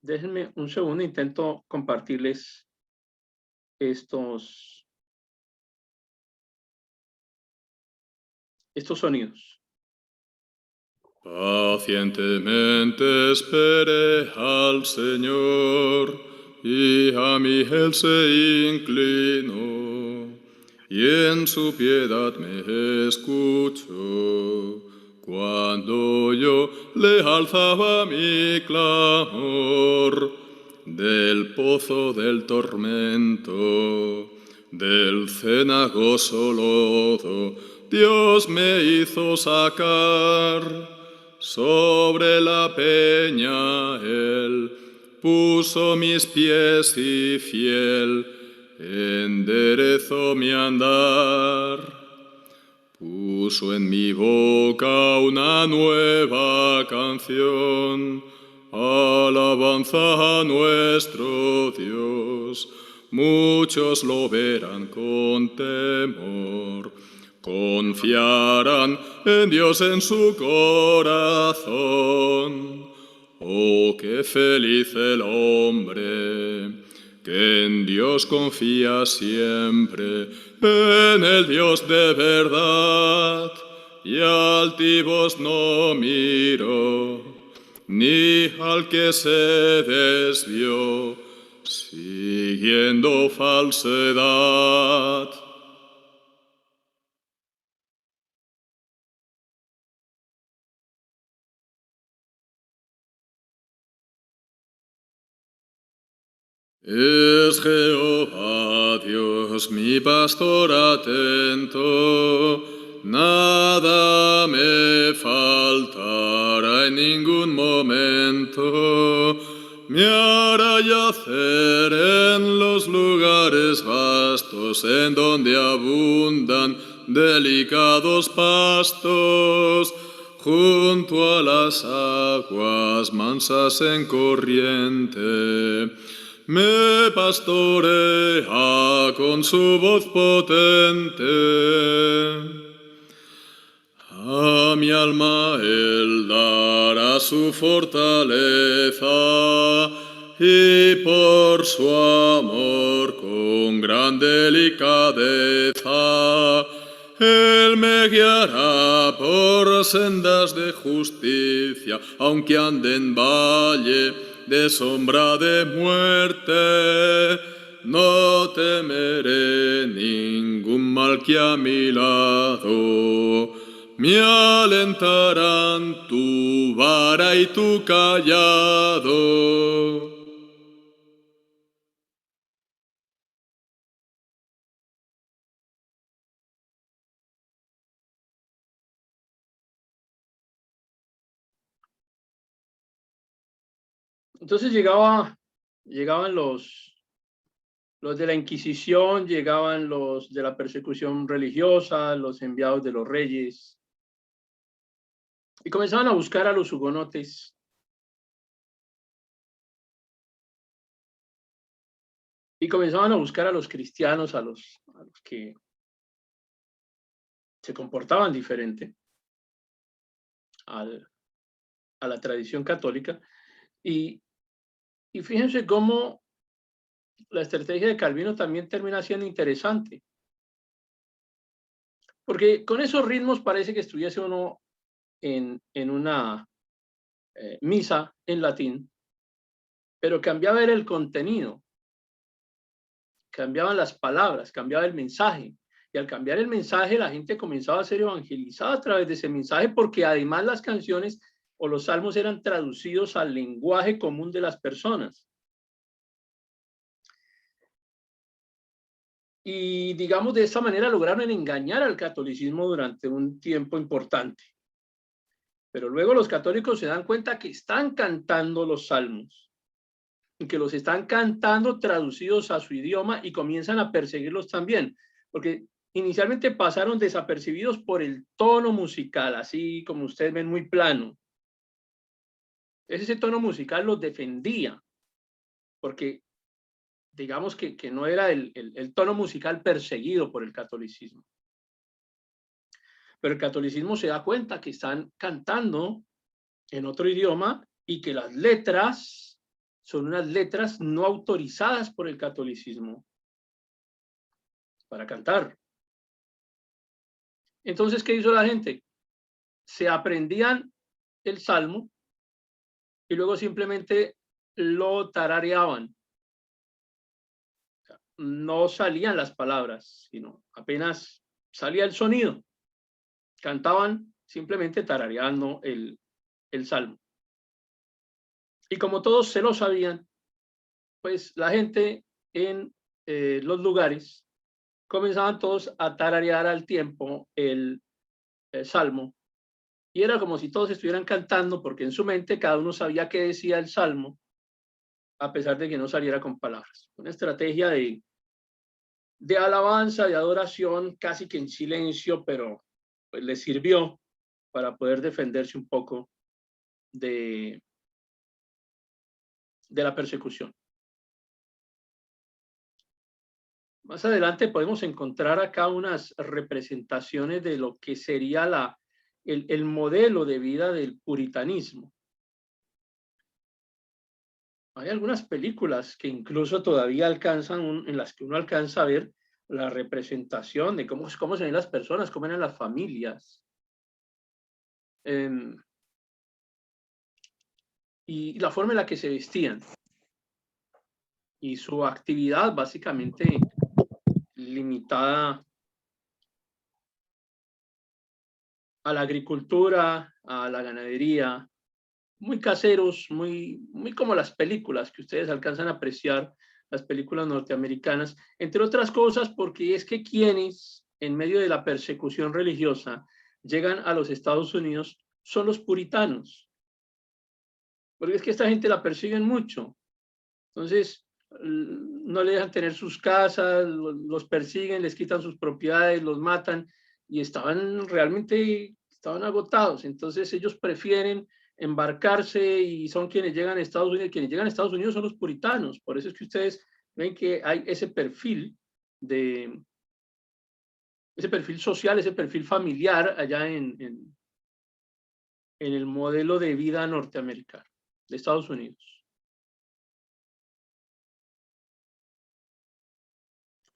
Déjenme un segundo, intento compartirles estos sonidos. Pacientemente esperé al Señor, y a mi él se inclinó, y en su piedad me escuchó. Cuando yo le alzaba mi clamor del pozo del tormento, del cenagoso lodo, Dios me hizo sacar. Sobre la peña él puso mis pies y fiel enderezó mi andar. Puso en mi boca una nueva canción, alabanza a nuestro Dios. Muchos lo verán con temor, confiarán en Dios en su corazón. Oh, qué feliz el hombre que en Dios confía siempre, en el Dios de verdad, y altivos no miro, ni al que se desvió, siguiendo falsedad. Es Jehová Dios mi pastor atento, nada me faltará en ningún momento. Me hará yacer en los lugares vastos, en donde abundan delicados pastos, junto a las aguas mansas en corriente. Me pastorea con su voz potente. A mi alma él dará su fortaleza, y por su amor con gran delicadeza él me guiará por sendas de justicia, aunque ande en valle de sombra de muerte. No temeré ningún mal que a mi lado. Me alentarán tu vara y tu cayado. Entonces llegaban los de la Inquisición, llegaban los de la persecución religiosa, los enviados de los reyes, y comenzaban a buscar a los hugonotes. Y comenzaban a buscar a los cristianos, a los que se comportaban diferente a la tradición católica. Y fíjense cómo la estrategia de Calvino también termina siendo interesante. Porque con esos ritmos parece que estuviese uno en una misa en latín, pero cambiaba era el contenido, cambiaban las palabras, cambiaba el mensaje. Y al cambiar el mensaje, la gente comenzaba a ser evangelizada a través de ese mensaje, porque además las canciones o los salmos eran traducidos al lenguaje común de las personas. Y digamos, de esta manera lograron engañar al catolicismo durante un tiempo importante. Pero luego los católicos se dan cuenta que están cantando los salmos y que los están cantando traducidos a su idioma, y comienzan a perseguirlos también, porque inicialmente pasaron desapercibidos por el tono musical, así como ustedes ven, muy plano. ese tono musical los defendía, porque digamos que no era el tono musical perseguido por el catolicismo. Pero el catolicismo se da cuenta que están cantando en otro idioma y que las letras son unas letras no autorizadas por el catolicismo para cantar. Entonces, ¿qué hizo la gente? Se aprendían el salmo y luego simplemente lo tarareaban. No salían las palabras, sino apenas salía el sonido. Cantaban simplemente tarareando el salmo. Y como todos se lo sabían, pues la gente en los lugares comenzaban todos a tararear al tiempo el salmo. Y era como si todos estuvieran cantando, porque en su mente cada uno sabía qué decía el salmo, a pesar de que no saliera con palabras. Una estrategia de alabanza, de adoración, casi que en silencio, pero pues les sirvió para poder defenderse un poco de la persecución. Más adelante podemos encontrar acá unas representaciones de lo que sería el modelo de vida del puritanismo. Hay algunas películas que incluso todavía alcanzan, en las que uno alcanza a ver la representación de cómo se ven las personas, cómo eran las familias. Y la forma en la que se vestían. Y su actividad básicamente limitada a la agricultura, a la ganadería, muy caseros, muy como las películas que ustedes alcanzan a apreciar, las películas norteamericanas, entre otras cosas porque es que quienes en medio de la persecución religiosa llegan a los Estados Unidos son los puritanos, porque es que esta gente la persiguen mucho, entonces no le dejan tener sus casas, los persiguen, les quitan sus propiedades, los matan y estaban agotados, entonces ellos prefieren embarcarse y son quienes llegan a Estados Unidos. Quienes llegan a Estados Unidos son los puritanos. Por eso es que ustedes ven que hay ese perfil social, ese perfil familiar allá en el modelo de vida norteamericano de Estados Unidos.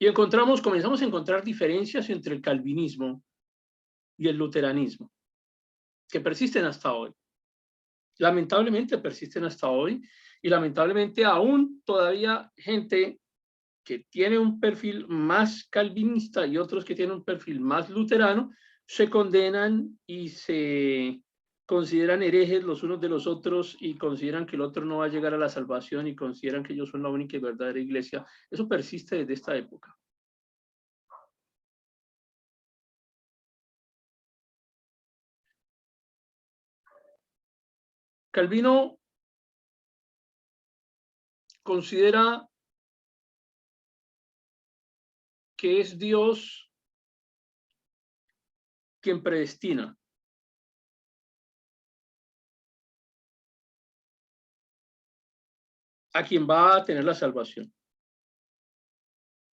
Y comenzamos a encontrar diferencias entre el calvinismo y el luteranismo, que persisten hasta hoy. Lamentablemente persisten hasta hoy y lamentablemente aún todavía gente que tiene un perfil más calvinista y otros que tienen un perfil más luterano se condenan y se consideran herejes los unos de los otros y consideran que el otro no va a llegar a la salvación y consideran que ellos son la única y verdadera iglesia. Eso persiste desde esta época. Calvino considera que es Dios quien predestina. A quien va a tener la salvación.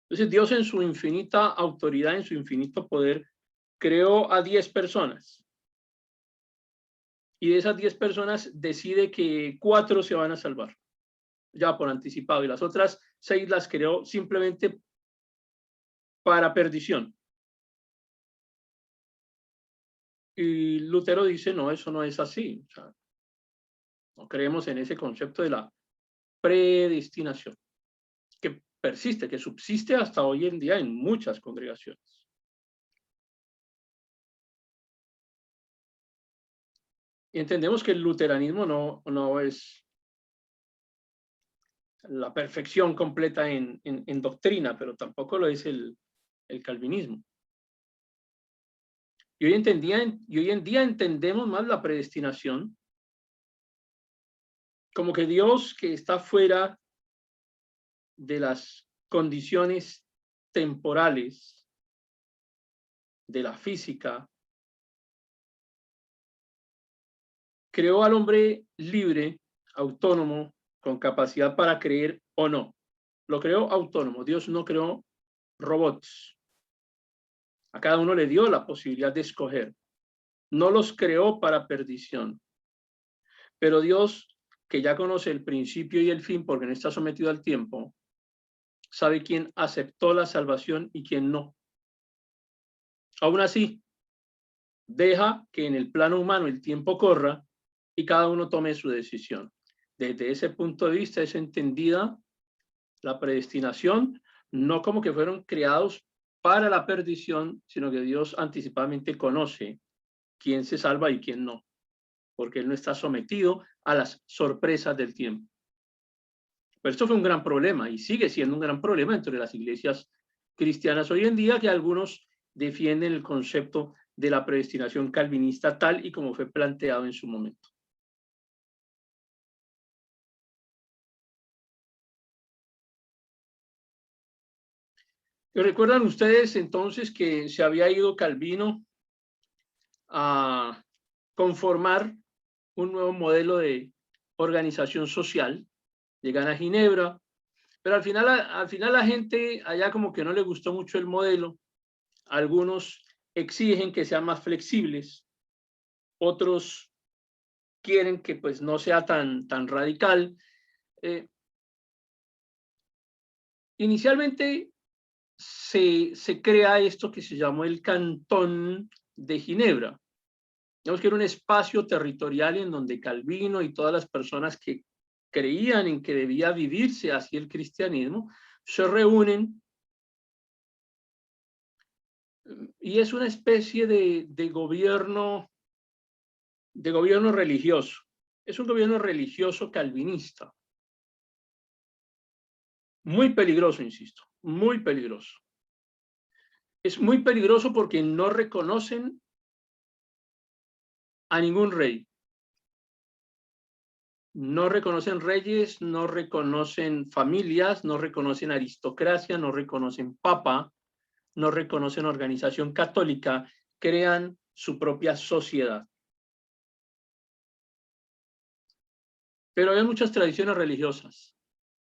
Entonces Dios en su infinita autoridad, en su infinito poder, creó a 10 personas. Y de esas 10 personas decide que 4 se van a salvar, ya por anticipado, y las otras 6 las creó simplemente para perdición. Y Lutero dice, no, eso no es así. O sea, no creemos en ese concepto de la predestinación, que persiste, que subsiste hasta hoy en día en muchas congregaciones. Y entendemos que el luteranismo no es la perfección completa en doctrina, pero tampoco lo es el calvinismo. Y hoy en día entendemos más la predestinación como que Dios, que está fuera de las condiciones temporales de la física, creó al hombre libre autónomo, con capacidad para creer o no. Lo creó autónomo. Dios no creó robots. A cada uno le dio la posibilidad de escoger. No los creó para perdición. Pero Dios, que ya conoce el principio y el fin porque no está sometido al tiempo, sabe quién aceptó la salvación y quién no. Aún así, deja que en el plano humano el tiempo corra y cada uno tome su decisión. Desde ese punto de vista es entendida la predestinación, no como que fueron creados para la perdición, sino que Dios anticipadamente conoce quién se salva y quién no, porque Él no está sometido a las sorpresas del tiempo. Pero esto fue un gran problema y sigue siendo un gran problema entre las iglesias cristianas hoy en día, que algunos defienden el concepto de la predestinación calvinista tal y como fue planteado en su momento. ¿Recuerdan ustedes entonces que se había ido Calvino a conformar un nuevo modelo de organización social? Llegan a Ginebra, pero al final la gente allá como que no le gustó mucho el modelo. Algunos exigen que sean más flexibles, otros quieren que pues no sea tan radical. Inicialmente se crea esto que se llamó el Cantón de Ginebra. Digamos que era un espacio territorial en donde Calvino y todas las personas que creían en que debía vivirse así el cristianismo se reúnen, y es una especie de gobierno religioso. Es un gobierno religioso calvinista. Muy peligroso, insisto, muy peligroso. Es muy peligroso porque no reconocen a ningún rey. No reconocen reyes, no reconocen familias, no reconocen aristocracia, no reconocen papa, no reconocen organización católica, crean su propia sociedad. Pero hay muchas tradiciones religiosas.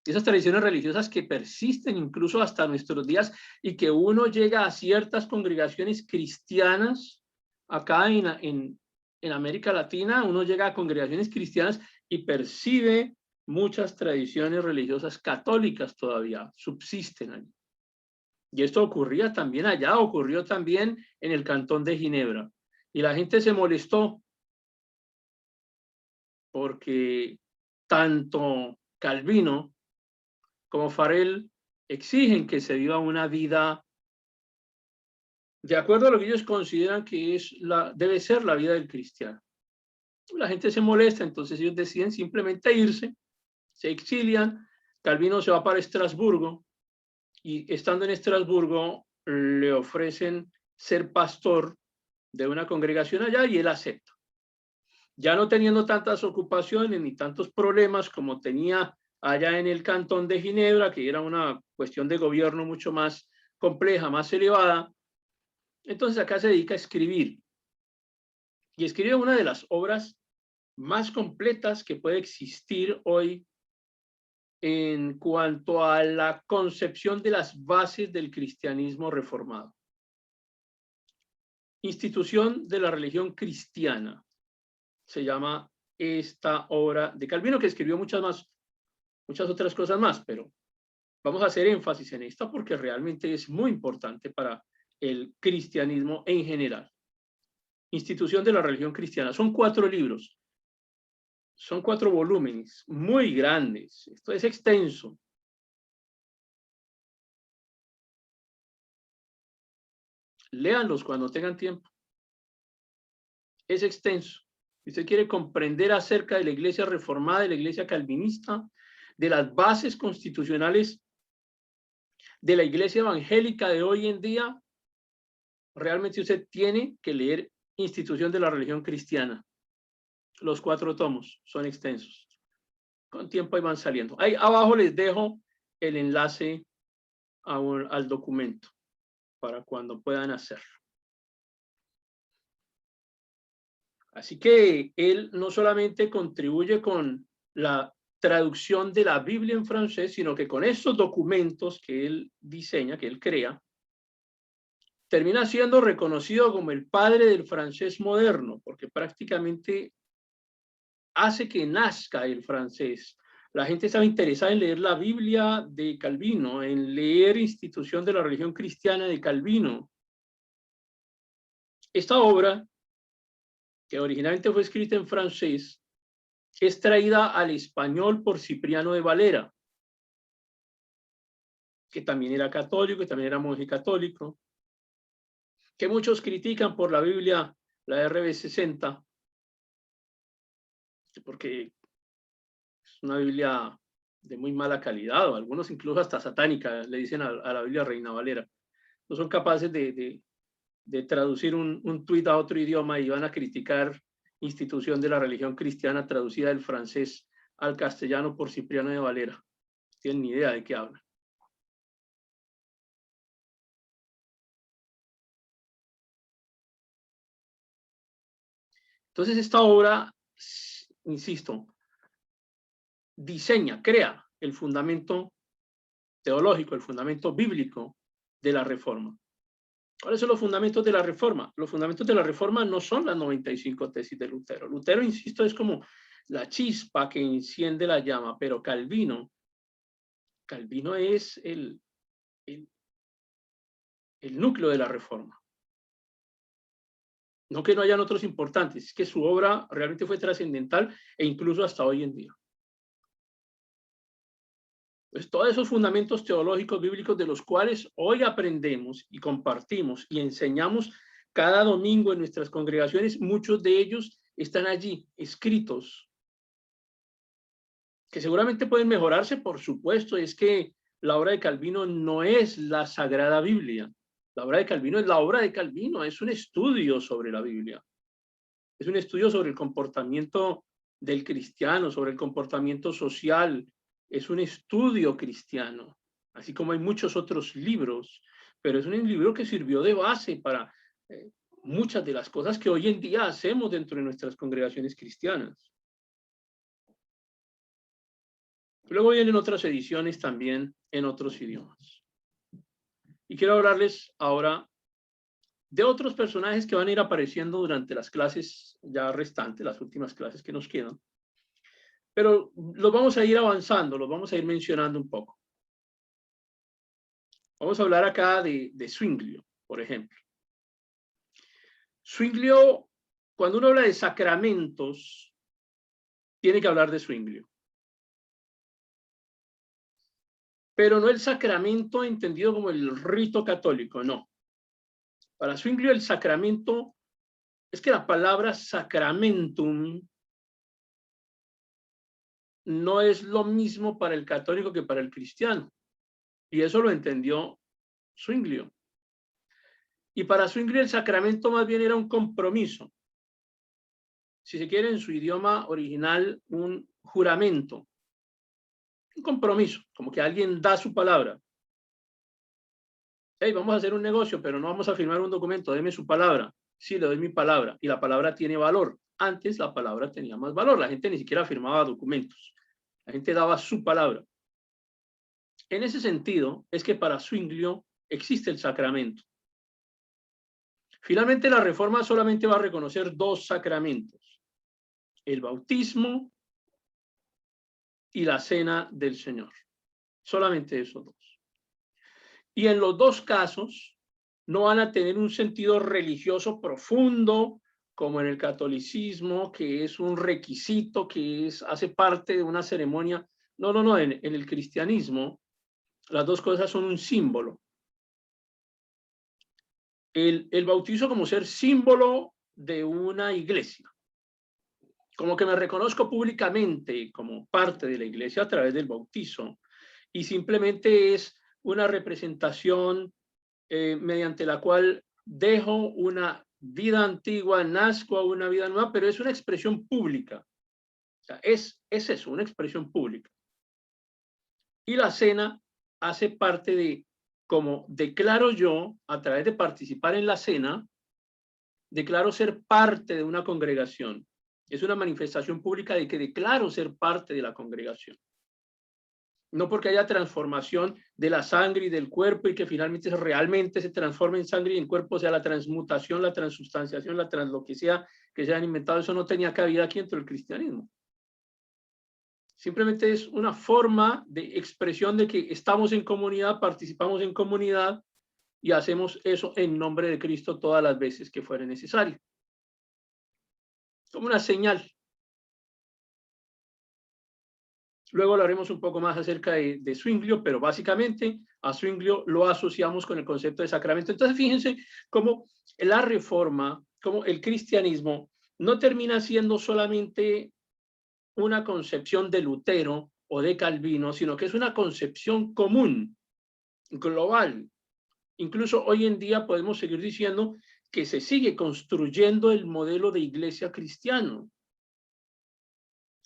Esas tradiciones religiosas que persisten incluso hasta nuestros días y que uno llega a ciertas congregaciones cristianas acá en América Latina, uno llega a congregaciones cristianas y percibe muchas tradiciones religiosas católicas todavía, subsisten allí. Y esto ocurría también allá, ocurrió también en el Cantón de Ginebra. Y la gente se molestó porque tanto Calvino como Farel exigen que se viva una vida de acuerdo a lo que ellos consideran que debe ser la vida del cristiano. La gente se molesta, entonces ellos deciden simplemente irse, se exilian. Calvino se va para Estrasburgo y estando en Estrasburgo le ofrecen ser pastor de una congregación allá y él acepta. Ya no teniendo tantas ocupaciones ni tantos problemas como tenía allá en el Cantón de Ginebra, que era una cuestión de gobierno mucho más compleja, más elevada, entonces acá se dedica a escribir. Y escribe una de las obras más completas que puede existir hoy en cuanto a la concepción de las bases del cristianismo reformado. Institución de la religión cristiana se llama esta obra de Calvino, que escribió muchas otras cosas más, pero vamos a hacer énfasis en esta porque realmente es muy importante para el cristianismo en general. Institución de la religión cristiana. Son 4 libros. Son 4 volúmenes muy grandes. Esto es extenso. Léanlos cuando tengan tiempo. Es extenso. Si usted quiere comprender acerca de la iglesia reformada, de la iglesia calvinista, de las bases constitucionales de la iglesia evangélica de hoy en día, realmente usted tiene que leer Institución de la religión cristiana. Los 4 tomos son extensos. Con tiempo ahí van saliendo. Ahí abajo les dejo el enlace al documento para cuando puedan hacerlo. Así que él no solamente contribuye con la traducción de la Biblia en francés, sino que con estos documentos que él diseña, que él crea, termina siendo reconocido como el padre del francés moderno, porque prácticamente hace que nazca el francés. La gente estaba interesada en leer la Biblia de Calvino, en leer Institución de la Religión Cristiana de Calvino. Esta obra, que originalmente fue escrita en francés, es traída al español por Cipriano de Valera, que también era católico, que también era monje católico, que muchos critican por la Biblia, la RB60, porque es una Biblia de muy mala calidad, o algunos incluso hasta satánica, le dicen a la Biblia Reina Valera. No son capaces de traducir un tuit a otro idioma y van a criticar Institución de la Religión Cristiana traducida del francés al castellano por Cipriano de Valera. No tienen ni idea de qué hablan. Entonces esta obra, insisto, diseña, crea el fundamento teológico, el fundamento bíblico de la Reforma. ¿Cuáles son los fundamentos de la Reforma? Los fundamentos de la Reforma no son las 95 tesis de Lutero. Lutero, insisto, es como la chispa que enciende la llama, pero Calvino es el núcleo de la Reforma. No que no hayan otros importantes, es que su obra realmente fue trascendental e incluso hasta hoy en día. Pues todos esos fundamentos teológicos bíblicos de los cuales hoy aprendemos y compartimos y enseñamos cada domingo en nuestras congregaciones, muchos de ellos están allí escritos, que seguramente pueden mejorarse, por supuesto. Es que la obra de Calvino no es la Sagrada Biblia. La obra de Calvino es la obra de Calvino, es un estudio sobre la Biblia. Es un estudio sobre el comportamiento del cristiano, sobre el comportamiento social. Es un estudio cristiano, así como hay muchos otros libros, pero es un libro que sirvió de base para muchas de las cosas que hoy en día hacemos dentro de nuestras congregaciones cristianas. Luego vienen otras ediciones también en otros idiomas. Y quiero hablarles ahora de otros personajes que van a ir apareciendo durante las clases ya restantes, las últimas clases que nos quedan. Pero los vamos a ir avanzando, los vamos a ir mencionando un poco. Vamos a hablar acá de Zwinglio, por ejemplo. Zwinglio, cuando uno habla de sacramentos, tiene que hablar de Zwinglio. Pero no el sacramento entendido como el rito católico, no. Para Zwinglio el sacramento, es que la palabra sacramentum no es lo mismo para el católico que para el cristiano. Y eso lo entendió Zwinglio. Y para Zwinglio el sacramento más bien era un compromiso. Si se quiere, en su idioma original, un juramento. Un compromiso, como que alguien da su palabra. Hey, vamos a hacer un negocio, pero no vamos a firmar un documento, deme su palabra. Sí, le doy mi palabra. Y la palabra tiene valor. Antes la palabra tenía más valor. La gente ni siquiera firmaba documentos. La gente daba su palabra. En ese sentido, es que para Zwinglio existe el sacramento. Finalmente, la Reforma solamente va a reconocer dos sacramentos: el bautismo y la cena del Señor. Solamente esos dos. Y en los dos casos no van a tener un sentido religioso profundo, como en el catolicismo, que es un requisito, que hace parte de una ceremonia. No, no, no. En el cristianismo, las dos cosas son un símbolo. El bautizo como ser símbolo de una iglesia. Como que me reconozco públicamente como parte de la iglesia a través del bautizo. Y simplemente es una representación mediante la cual dejo una vida antigua, nazco a una vida nueva, pero es una expresión pública. O sea, es eso, una expresión pública. Y la cena hace parte de, como declaro yo, a través de participar en la cena, declaro ser parte de una congregación. Es una manifestación pública de que declaro ser parte de la congregación. No porque haya transformación de la sangre y del cuerpo y que finalmente realmente se transforme en sangre y en cuerpo, o sea, la transmutación, la transustanciación, lo que sea que se hayan inventado, eso no tenía cabida aquí dentro del cristianismo. Simplemente es una forma de expresión de que estamos en comunidad, participamos en comunidad y hacemos eso en nombre de Cristo todas las veces que fuera necesario. Como una señal. Luego hablaremos un poco más acerca de Zwinglio, pero básicamente a Zwinglio lo asociamos con el concepto de sacramento. Entonces, fíjense cómo la reforma, cómo el cristianismo no termina siendo solamente una concepción de Lutero o de Calvino, sino que es una concepción común, global. Incluso hoy en día podemos seguir diciendo que se sigue construyendo el modelo de iglesia cristiano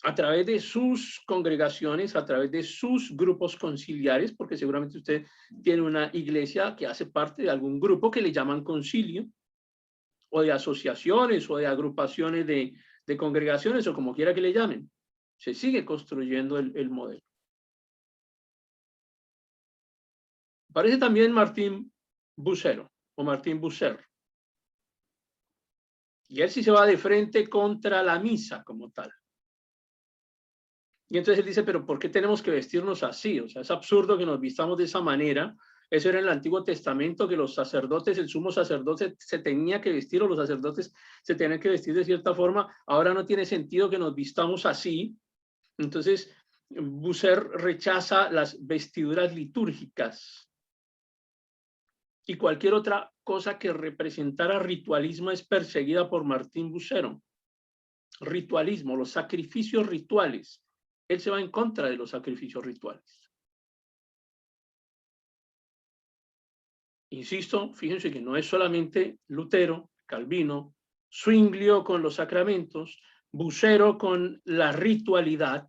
a través de sus congregaciones, a través de sus grupos conciliares, porque seguramente usted tiene una iglesia que hace parte de algún grupo que le llaman concilio, o de asociaciones, o de agrupaciones de congregaciones, o como quiera que le llamen. Se sigue construyendo el modelo. Aparece también Martín Bucero, o Martín Bucer. Y él sí se va de frente contra la misa como tal. Y entonces él dice, pero ¿por qué tenemos que vestirnos así? O sea, es absurdo que nos vistamos de esa manera. Eso era en el Antiguo Testamento, que los sacerdotes, el sumo sacerdote se tenía que vestir, o los sacerdotes se tenían que vestir de cierta forma. Ahora no tiene sentido que nos vistamos así. Entonces, Bucer rechaza las vestiduras litúrgicas. Y cualquier otra cosa que representara ritualismo es perseguida por Martín Bucero. Ritualismo, los sacrificios rituales. Él se va en contra de los sacrificios rituales. Insisto, fíjense que no es solamente Lutero, Calvino, Zwinglio con los sacramentos, Bucero con la ritualidad.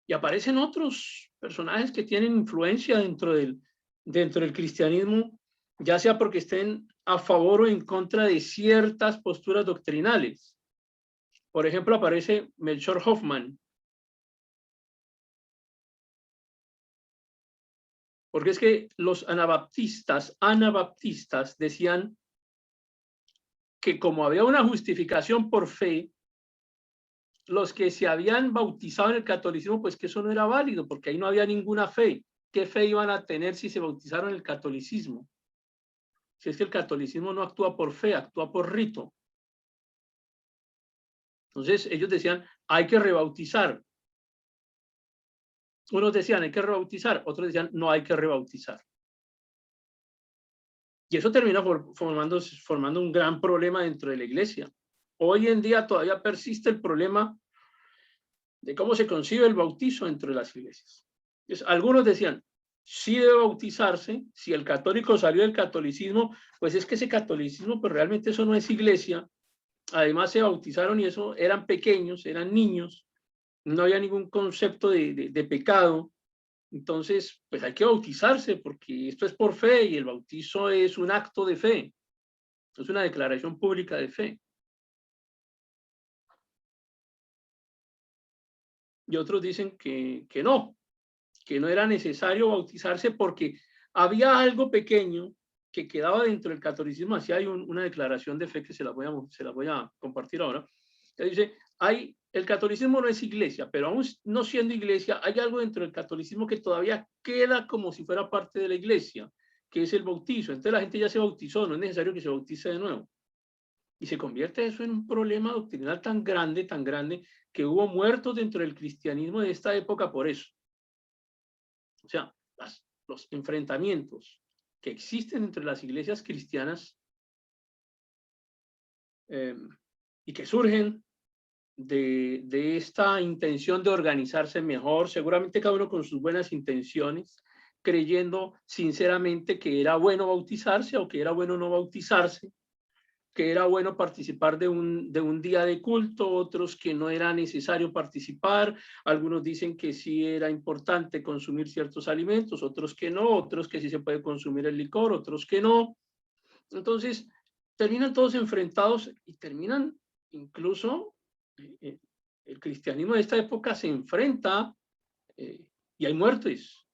Y aparecen otros personajes que tienen influencia dentro del cristianismo, ya sea porque estén a favor o en contra de ciertas posturas doctrinales. Por ejemplo, aparece Melchor Hoffman. Porque es que los anabaptistas decían que como había una justificación por fe, los que se habían bautizado en el catolicismo, pues que eso no era válido, porque ahí no había ninguna fe. ¿Qué fe iban a tener si se bautizaron en el catolicismo? Si es que el catolicismo no actúa por fe, actúa por rito. Entonces ellos decían, hay que rebautizar. Unos decían, hay que rebautizar, otros decían, no hay que rebautizar. Y eso termina formando un gran problema dentro de la iglesia. Hoy en día todavía persiste el problema de cómo se concibe el bautizo dentro de las iglesias. Entonces, algunos decían, sí debe bautizarse, si el católico salió del catolicismo, pues es que ese catolicismo, pues realmente eso no es iglesia. Además se bautizaron y eso eran pequeños, eran niños, no había ningún concepto de pecado. Entonces, pues hay que bautizarse porque esto es por fe y el bautizo es un acto de fe. Es una declaración pública de fe. Y otros dicen que no era necesario bautizarse porque había algo pequeño que quedaba dentro del catolicismo. Así hay una declaración de fe que se la voy a compartir ahora. Que dice, el catolicismo no es iglesia, pero aún no siendo iglesia, hay algo dentro del catolicismo que todavía queda como si fuera parte de la iglesia, que es el bautizo. Entonces la gente ya se bautizó, no es necesario que se bautice de nuevo. Y se convierte eso en un problema doctrinal tan grande, que hubo muertos dentro del cristianismo de esta época por eso. O sea, los enfrentamientos que existen entre las iglesias cristianas y que surgen de esta intención de organizarse mejor, seguramente cada uno con sus buenas intenciones, creyendo sinceramente que era bueno bautizarse o que era bueno no bautizarse, que era bueno participar de un día de culto, otros que no era necesario participar, algunos dicen que sí era importante consumir ciertos alimentos, otros que no, otros que sí se puede consumir el licor, otros que no. Entonces, terminan todos enfrentados y terminan incluso, el cristianismo de esta época se enfrenta y hay muertes,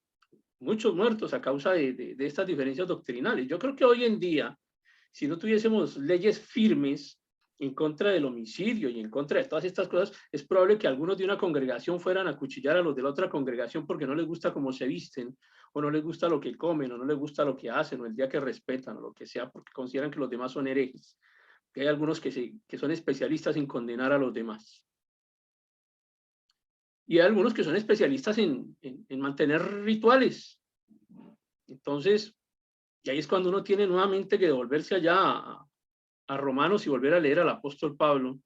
muchos muertos a causa de estas diferencias doctrinales. Yo creo que hoy en día, si no tuviésemos leyes firmes en contra del homicidio y en contra de todas estas cosas, es probable que algunos de una congregación fueran a acuchillar a los de la otra congregación porque no les gusta cómo se visten, o no les gusta lo que comen, o no les gusta lo que hacen, o el día que respetan, o lo que sea, porque consideran que los demás son herejes. Que hay algunos que son especialistas en condenar a los demás. Y hay algunos que son especialistas en mantener rituales. Entonces, y ahí es cuando uno tiene nuevamente que devolverse allá a Romanos y volver a leer al apóstol Pablo,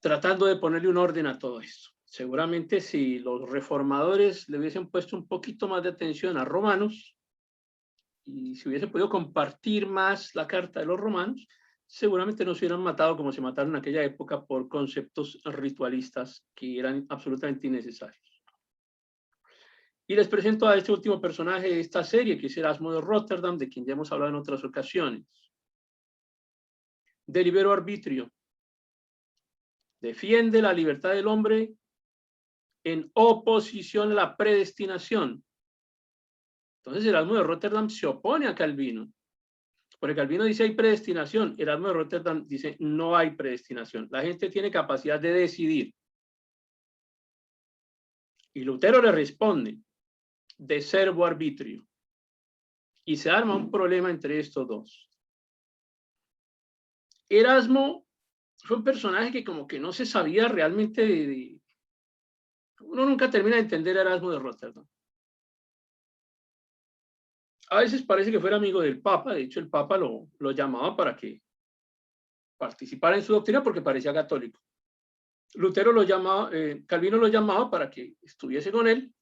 tratando de ponerle un orden a todo esto. Seguramente si los reformadores le hubiesen puesto un poquito más de atención a Romanos y si hubiese podido compartir más la carta de los romanos, seguramente no se hubieran matado como se mataron en aquella época por conceptos ritualistas que eran absolutamente innecesarios. Y les presento a este último personaje de esta serie, que es Erasmo de Rotterdam, de quien ya hemos hablado en otras ocasiones. De libero arbitrio. Defiende la libertad del hombre en oposición a la predestinación. Entonces Erasmo de Rotterdam se opone a Calvino. Porque Calvino dice hay predestinación, Erasmo de Rotterdam dice no hay predestinación. La gente tiene capacidad de decidir. Y Lutero le responde, de servo arbitrio. Y se arma un problema entre estos dos. Erasmo fue un personaje que como que no se sabía realmente uno nunca termina de entender a Erasmo de Rotterdam. A veces parece que fuera amigo del Papa, de hecho el Papa lo llamaba para que participara en su doctrina porque parecía católico. Lutero lo llamaba, Calvino lo llamaba para que estuviese con él.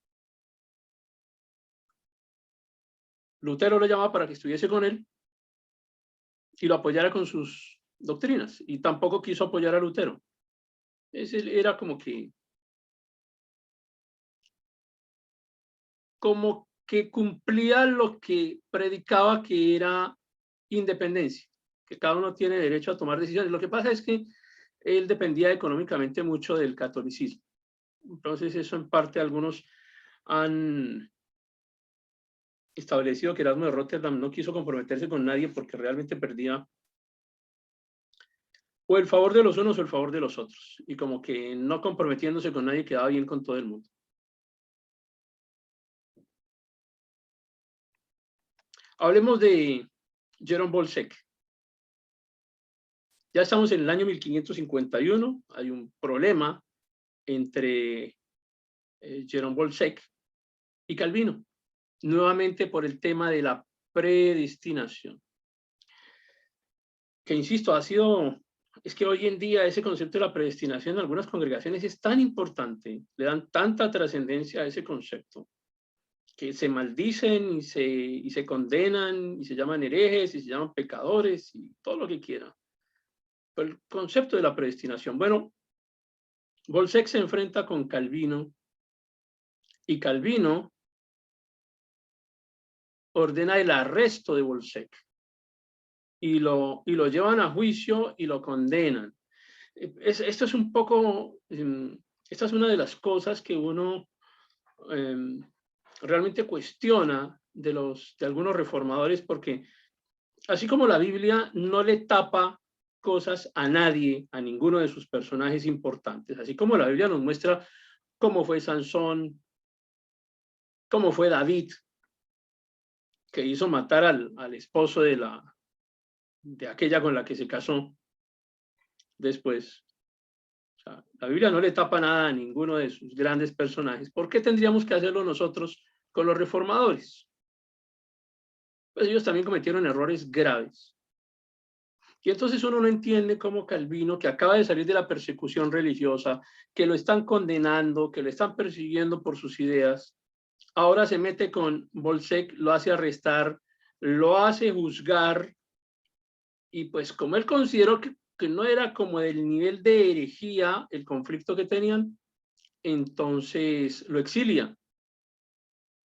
Lutero lo llamaba para que estuviese con él y lo apoyara con sus doctrinas. Y tampoco quiso apoyar a Lutero. Ese era como que cumplía lo que predicaba, que era independencia, que cada uno tiene derecho a tomar decisiones. Lo que pasa es que él dependía económicamente mucho del catolicismo. Entonces eso en parte algunos han establecido que Erasmo de Rotterdam no quiso comprometerse con nadie porque realmente perdía o el favor de los unos o el favor de los otros. Y como que no comprometiéndose con nadie quedaba bien con todo el mundo. Hablemos de Jerome Bolsec. Ya estamos en el año 1551, hay un problema entre Jerome Bolsec y Calvino, nuevamente por el tema de la predestinación. Que insisto, es que hoy en día ese concepto de la predestinación en algunas congregaciones es tan importante, le dan tanta trascendencia a ese concepto, que se maldicen y se condenan y se llaman herejes y se llaman pecadores y todo lo que quieran. Pero el concepto de la predestinación, bueno, Bolsec se enfrenta con Calvino y Calvino ordena el arresto de Bolsec y lo llevan a juicio y lo condenan. Esto es un poco, esta es una de las cosas que uno realmente cuestiona de algunos reformadores, porque así como la Biblia no le tapa cosas a nadie, a ninguno de sus personajes importantes, así como la Biblia nos muestra cómo fue Sansón, cómo fue David, que hizo matar al esposo de aquella con la que se casó después. O sea, la Biblia no le tapa nada a ninguno de sus grandes personajes. ¿Por qué tendríamos que hacerlo nosotros con los reformadores? Pues ellos también cometieron errores graves. Y entonces uno no entiende cómo Calvino, que acaba de salir de la persecución religiosa, que lo están condenando, que lo están persiguiendo por sus ideas, ahora se mete con Bolsec, lo hace arrestar, lo hace juzgar, y pues como él consideró que no era como del nivel de herejía el conflicto que tenían, entonces lo exilia.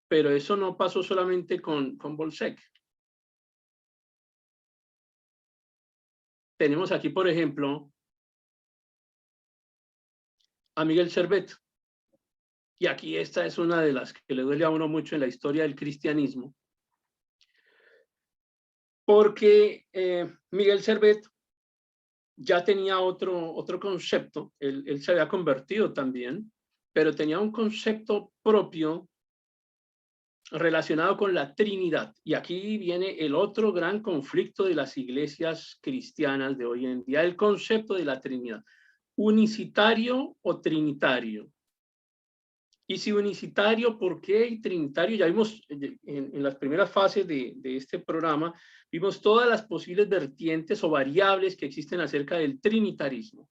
Pero eso no pasó solamente con Bolsec. tenemos aquí, por ejemplo, a Miguel Servet. Y aquí esta es una de las que le duele a uno mucho en la historia del cristianismo. Porque Miguel Servet ya tenía otro concepto. Él se había convertido también, pero tenía un concepto propio relacionado con la Trinidad. Y aquí viene el otro gran conflicto de las iglesias cristianas de hoy en día, el concepto de la Trinidad. ¿Unicitario o trinitario? Y si unicitario, ¿por qué? Y trinitario, ya vimos en las primeras fases de este programa, vimos todas las posibles vertientes o variables que existen acerca del trinitarismo.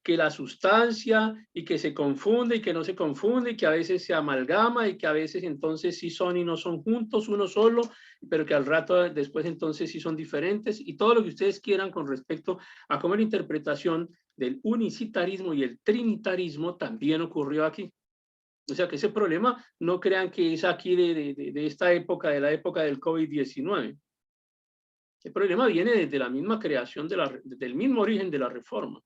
Que la sustancia y que se confunde y que no se confunde y que a veces se amalgama y que a veces entonces sí son y no son juntos uno solo, pero que al rato después entonces sí son diferentes y todo lo que ustedes quieran con respecto a cómo la interpretación del unicitarismo y el trinitarismo también ocurrió aquí. O sea que ese problema no crean que es aquí de esta época, de la época del COVID-19. El problema viene desde la misma creación, del mismo origen de la Reforma.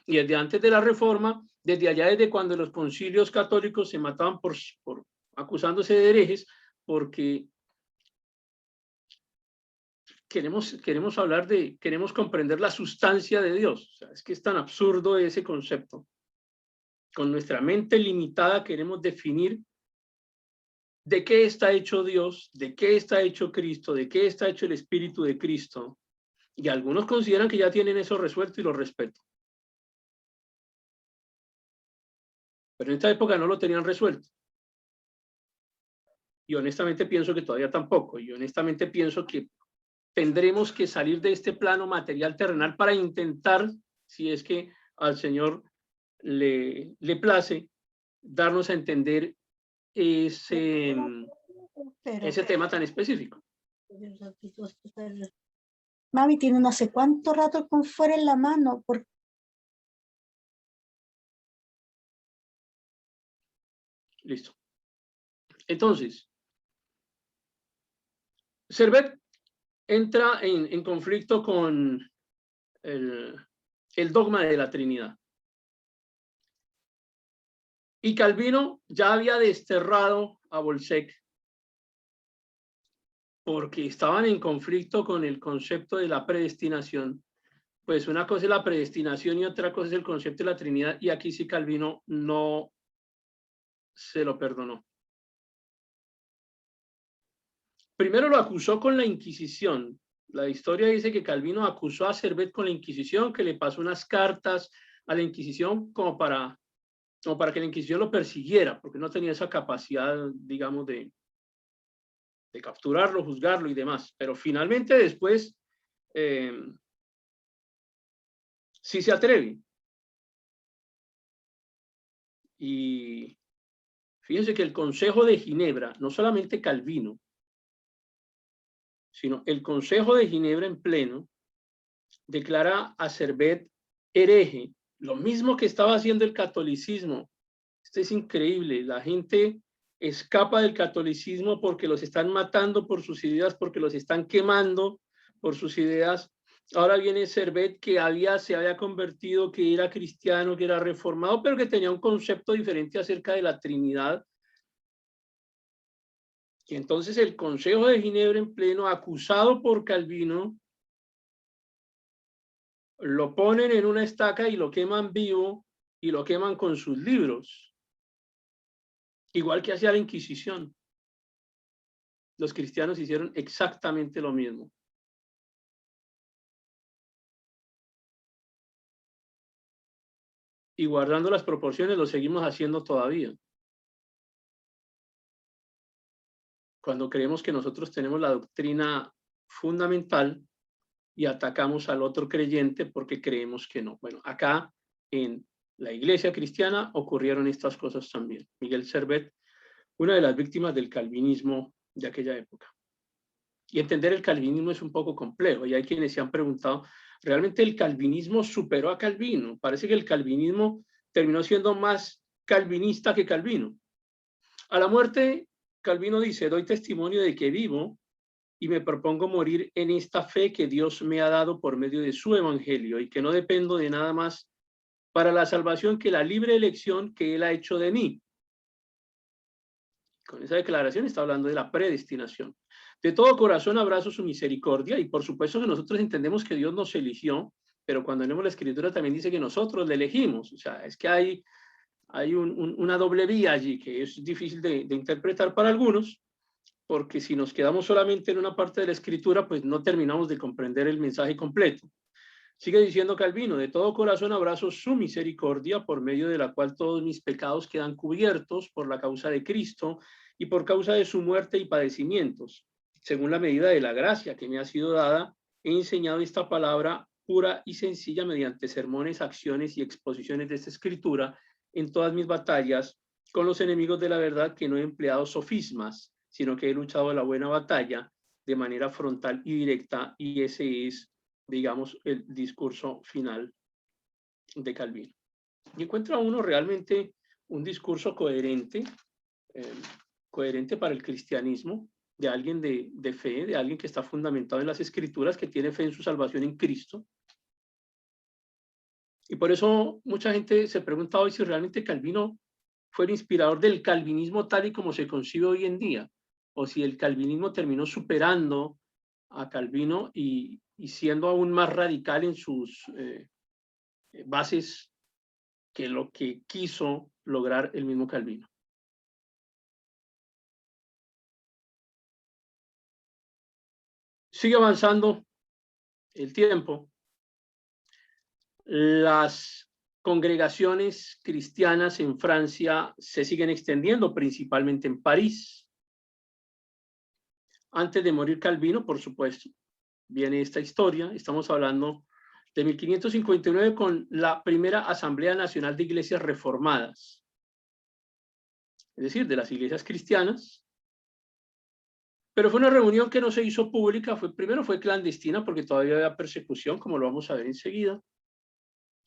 Y desde antes de la Reforma, desde allá, desde cuando los concilios católicos se mataban por acusándose de herejes, porque queremos comprender la sustancia de Dios. O sea, es que es tan absurdo ese concepto. Con nuestra mente limitada queremos definir de qué está hecho Dios, de qué está hecho Cristo, de qué está hecho el Espíritu de Cristo. Y algunos consideran que ya tienen eso resuelto y lo respeto. Pero en esta época no lo tenían resuelto. Y honestamente pienso que todavía tampoco. Y honestamente pienso que tendremos que salir de este plano material terrenal para intentar, si es que al Señor le place, darnos a entender ese tema tan específico. Mami tiene no sé cuánto rato con fuera en la mano. Listo. Entonces, Servet entra en conflicto con el dogma de la Trinidad. Y Calvino ya había desterrado a Bolsec porque estaban en conflicto con el concepto de la predestinación. Pues una cosa es la predestinación y otra cosa es el concepto de la Trinidad, y aquí sí Calvino no se lo perdonó. Primero lo acusó con la Inquisición. La historia dice que Calvino acusó a Servet con la Inquisición, que le pasó unas cartas a la Inquisición como para que la Inquisición lo persiguiera, porque no tenía esa capacidad, digamos, de capturarlo, juzgarlo y demás. Pero finalmente después sí se atreve. Y fíjense que el Consejo de Ginebra, no solamente Calvino, sino el Consejo de Ginebra en pleno, declara a Servet hereje, lo mismo que estaba haciendo el catolicismo. Esto es increíble, la gente escapa del catolicismo porque los están matando por sus ideas, porque los están quemando por sus ideas. Ahora viene Servet, que se había convertido, que era cristiano, que era reformado, pero que tenía un concepto diferente acerca de la Trinidad. Y entonces el Consejo de Ginebra en pleno, acusado por Calvino, lo ponen en una estaca y lo queman vivo y lo queman con sus libros. Igual que hacía la Inquisición. Los cristianos hicieron exactamente lo mismo. Y guardando las proporciones lo seguimos haciendo todavía. Cuando creemos que nosotros tenemos la doctrina fundamental y atacamos al otro creyente porque creemos que no. Bueno, acá en la iglesia cristiana ocurrieron estas cosas también. Miguel Servet, una de las víctimas del calvinismo de aquella época. Y entender el calvinismo es un poco complejo, y hay quienes se han preguntado, ¿realmente el calvinismo superó a Calvino? Parece que el calvinismo terminó siendo más calvinista que Calvino. A la muerte, Calvino dice, doy testimonio de que vivo y me propongo morir en esta fe que Dios me ha dado por medio de su evangelio y que no dependo de nada más para la salvación que la libre elección que Él ha hecho de mí. Con esa declaración está hablando de la predestinación. De todo corazón abrazo su misericordia y por supuesto que nosotros entendemos que Dios nos eligió, pero cuando leemos la Escritura también dice que nosotros le elegimos. O sea, es que hay una doble vía allí que es difícil de interpretar para algunos, porque si nos quedamos solamente en una parte de la Escritura, pues no terminamos de comprender el mensaje completo. Sigue diciendo Calvino, de todo corazón abrazo su misericordia, por medio de la cual todos mis pecados quedan cubiertos por la causa de Cristo y por causa de su muerte y padecimientos. Según la medida de la gracia que me ha sido dada, he enseñado esta palabra pura y sencilla mediante sermones, acciones y exposiciones de esta Escritura en todas mis batallas con los enemigos de la verdad, que no he empleado sofismas, sino que he luchado la buena batalla de manera frontal y directa, y ese es, digamos, el discurso final de Calvino. Y encuentra uno realmente un discurso coherente, coherente para el cristianismo, de alguien de fe, de alguien que está fundamentado en las Escrituras, que tiene fe en su salvación en Cristo. Y por eso mucha gente se pregunta hoy si realmente Calvino fue el inspirador del calvinismo tal y como se concibe hoy en día, o si el calvinismo terminó superando a Calvino y siendo aún más radical en sus bases que lo que quiso lograr el mismo Calvino. Sigue avanzando el tiempo. Las congregaciones cristianas en Francia se siguen extendiendo, principalmente en París. Antes de morir Calvino, por supuesto, viene esta historia. Estamos hablando de 1559 con la primera Asamblea Nacional de Iglesias Reformadas, es decir, de las iglesias cristianas. Pero fue una reunión que no se hizo pública, primero fue clandestina porque todavía había persecución, como lo vamos a ver enseguida.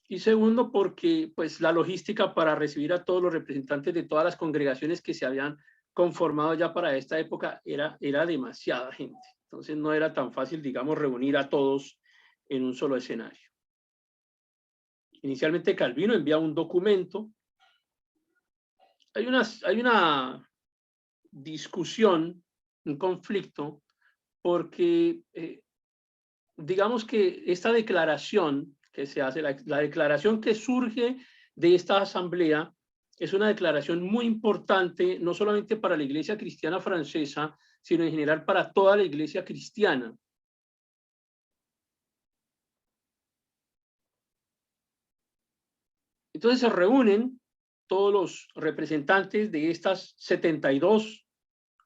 Y segundo, porque pues la logística para recibir a todos los representantes de todas las congregaciones que se habían conformado ya para esta época era demasiada gente. Entonces no era tan fácil, digamos, reunir a todos en un solo escenario. Inicialmente Calvino envía un documento. Hay una discusión, un conflicto, porque digamos que esta declaración que se hace, la declaración que surge de esta asamblea, es una declaración muy importante, no solamente para la iglesia cristiana francesa, sino en general para toda la iglesia cristiana. Entonces se reúnen todos los representantes de estas 72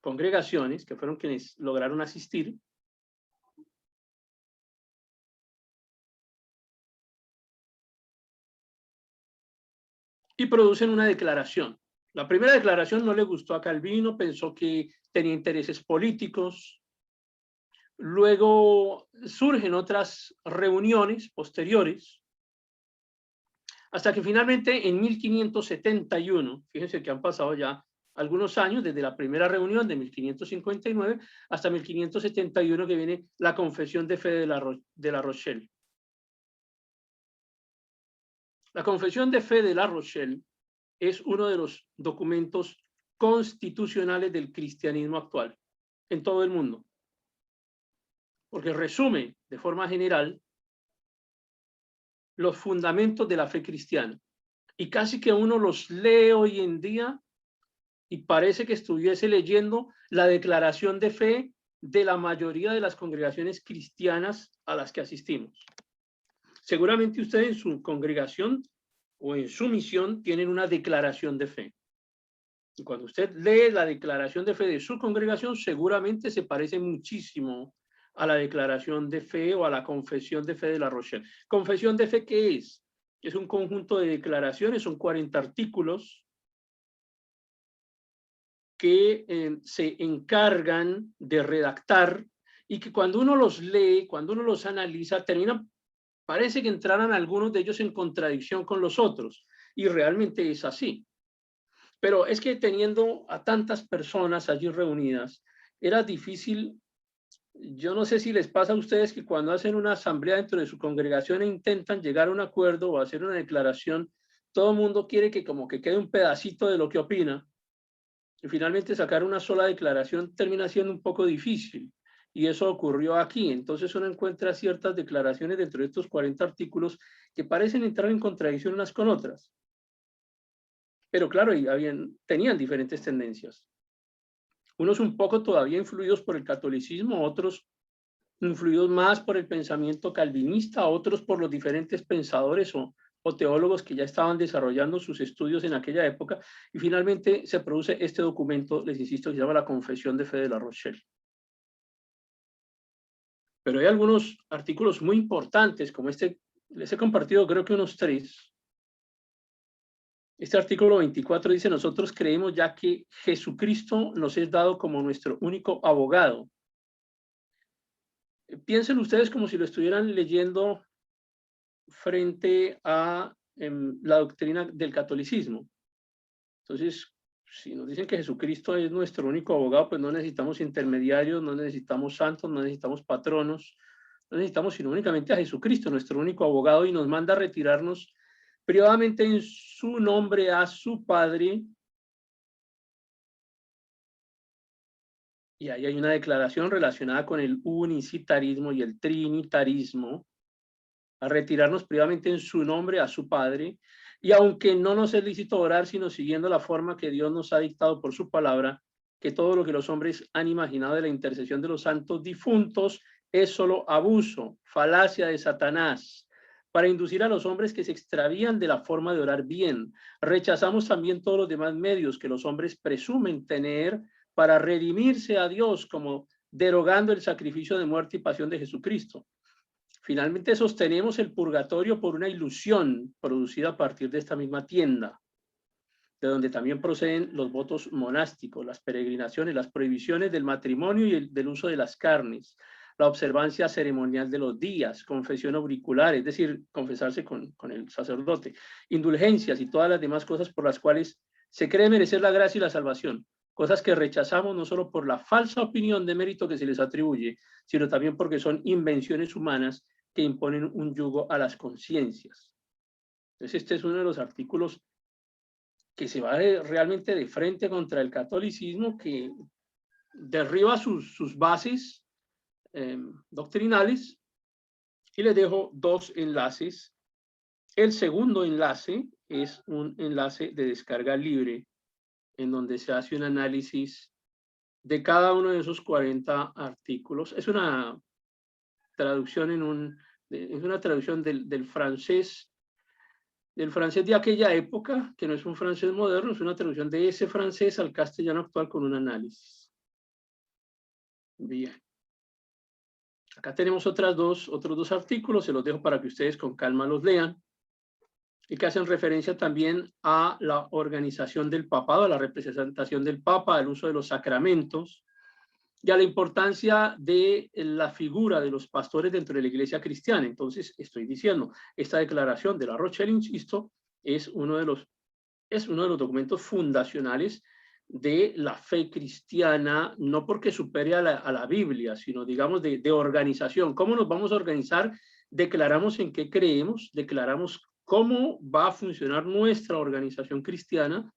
congregaciones, que fueron quienes lograron asistir, y producen una declaración. La primera declaración no le gustó a Calvino, pensó que tenía intereses políticos. Luego surgen otras reuniones posteriores, hasta que finalmente en 1571, fíjense que han pasado ya algunos años desde la primera reunión de 1559 hasta 1571, que viene la Confesión de Fe de La Rochelle. La Confesión de Fe de La Rochelle es uno de los documentos constitucionales del cristianismo actual en todo el mundo, porque resume de forma general los fundamentos de la fe cristiana, y casi que uno los lee hoy en día y parece que estuviese leyendo la declaración de fe de la mayoría de las congregaciones cristianas a las que asistimos. Seguramente usted en su congregación o en su misión tienen una declaración de fe. Y cuando usted lee la declaración de fe de su congregación, seguramente se parece muchísimo a la declaración de fe o a la confesión de fe de La Rochelle. ¿Confesión de fe qué es? Es un conjunto de declaraciones, son 40 artículos que se encargan de redactar y que cuando uno los lee, cuando uno los analiza, parece que entraran algunos de ellos en contradicción con los otros, y realmente es así. Pero es que teniendo a tantas personas allí reunidas, era difícil Yo no sé si les pasa a ustedes que cuando hacen una asamblea dentro de su congregación e intentan llegar a un acuerdo o hacer una declaración, todo el mundo quiere que como que quede un pedacito de lo que opina, y finalmente sacar una sola declaración termina siendo un poco difícil. Y eso ocurrió aquí. Entonces uno encuentra ciertas declaraciones dentro de estos 40 artículos que parecen entrar en contradicción unas con otras. Pero claro, tenían diferentes tendencias. Unos un poco todavía influidos por el catolicismo, otros influidos más por el pensamiento calvinista, otros por los diferentes pensadores o teólogos que ya estaban desarrollando sus estudios en aquella época, y finalmente se produce este documento, les insisto, que se llama la Confesión de Fe de La Rochelle. Pero hay algunos artículos muy importantes, como este, les he compartido creo que unos 3. Este artículo 24 dice: nosotros creemos ya que Jesucristo nos es dado como nuestro único abogado. Piensen ustedes como si lo estuvieran leyendo frente a la doctrina del catolicismo. Entonces, si nos dicen que Jesucristo es nuestro único abogado, pues no necesitamos intermediarios, no necesitamos santos, no necesitamos patronos, no necesitamos sino únicamente a Jesucristo, nuestro único abogado, y nos manda a retirarnos privadamente en su nombre a su Padre. Y ahí hay una declaración relacionada con el unicitarismo y el trinitarismo, a retirarnos privadamente en su nombre a su Padre, y aunque no nos es lícito orar, sino siguiendo la forma que Dios nos ha dictado por su palabra, que todo lo que los hombres han imaginado de la intercesión de los santos difuntos es solo abuso, falacia de Satanás, para inducir a los hombres que se extravían de la forma de orar bien. Rechazamos también todos los demás medios que los hombres presumen tener para redimirse a Dios, como derogando el sacrificio de muerte y pasión de Jesucristo. Finalmente sostenemos el purgatorio por una ilusión producida a partir de esta misma tienda, de donde también proceden los votos monásticos, las peregrinaciones, las prohibiciones del matrimonio y del uso de las carnes, la observancia ceremonial de los días, confesión auricular, es decir, confesarse con el sacerdote, indulgencias y todas las demás cosas por las cuales se cree merecer la gracia y la salvación, cosas que rechazamos no solo por la falsa opinión de mérito que se les atribuye, sino también porque son invenciones humanas que imponen un yugo a las conciencias. Entonces este es uno de los artículos que se va realmente de frente contra el catolicismo, que derriba sus bases doctrinales, y les dejo 2 enlaces. El segundo enlace es un enlace de descarga libre, en donde se hace un análisis de cada uno de esos 40 artículos. Es una traducción es una traducción del francés de aquella época, que no es un francés moderno, es una traducción de ese francés al castellano actual con un análisis. Bien. Acá tenemos otros dos artículos, se los dejo para que ustedes con calma los lean, y que hacen referencia también a la organización del papado, a la representación del papa, al uso de los sacramentos, y a la importancia de la figura de los pastores dentro de la iglesia cristiana. Entonces, estoy diciendo, esta declaración de La Rochelle, insisto, es uno de los documentos fundacionales de la fe cristiana, no porque supere a la Biblia, sino digamos de organización. ¿Cómo nos vamos a organizar? Declaramos en qué creemos, declaramos cómo va a funcionar nuestra organización cristiana,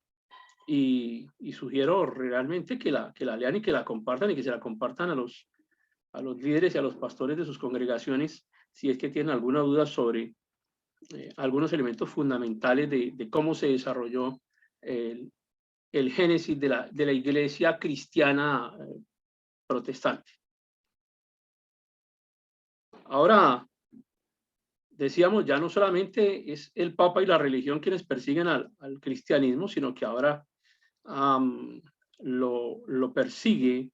y sugiero realmente que la lean y que la compartan, y que se la compartan a los líderes y a los pastores de sus congregaciones, si es que tienen alguna duda sobre algunos elementos fundamentales de cómo se desarrolló el génesis de la iglesia cristiana protestante. Ahora, decíamos, ya no solamente es el Papa y la religión quienes persiguen al cristianismo, sino que ahora lo persiguen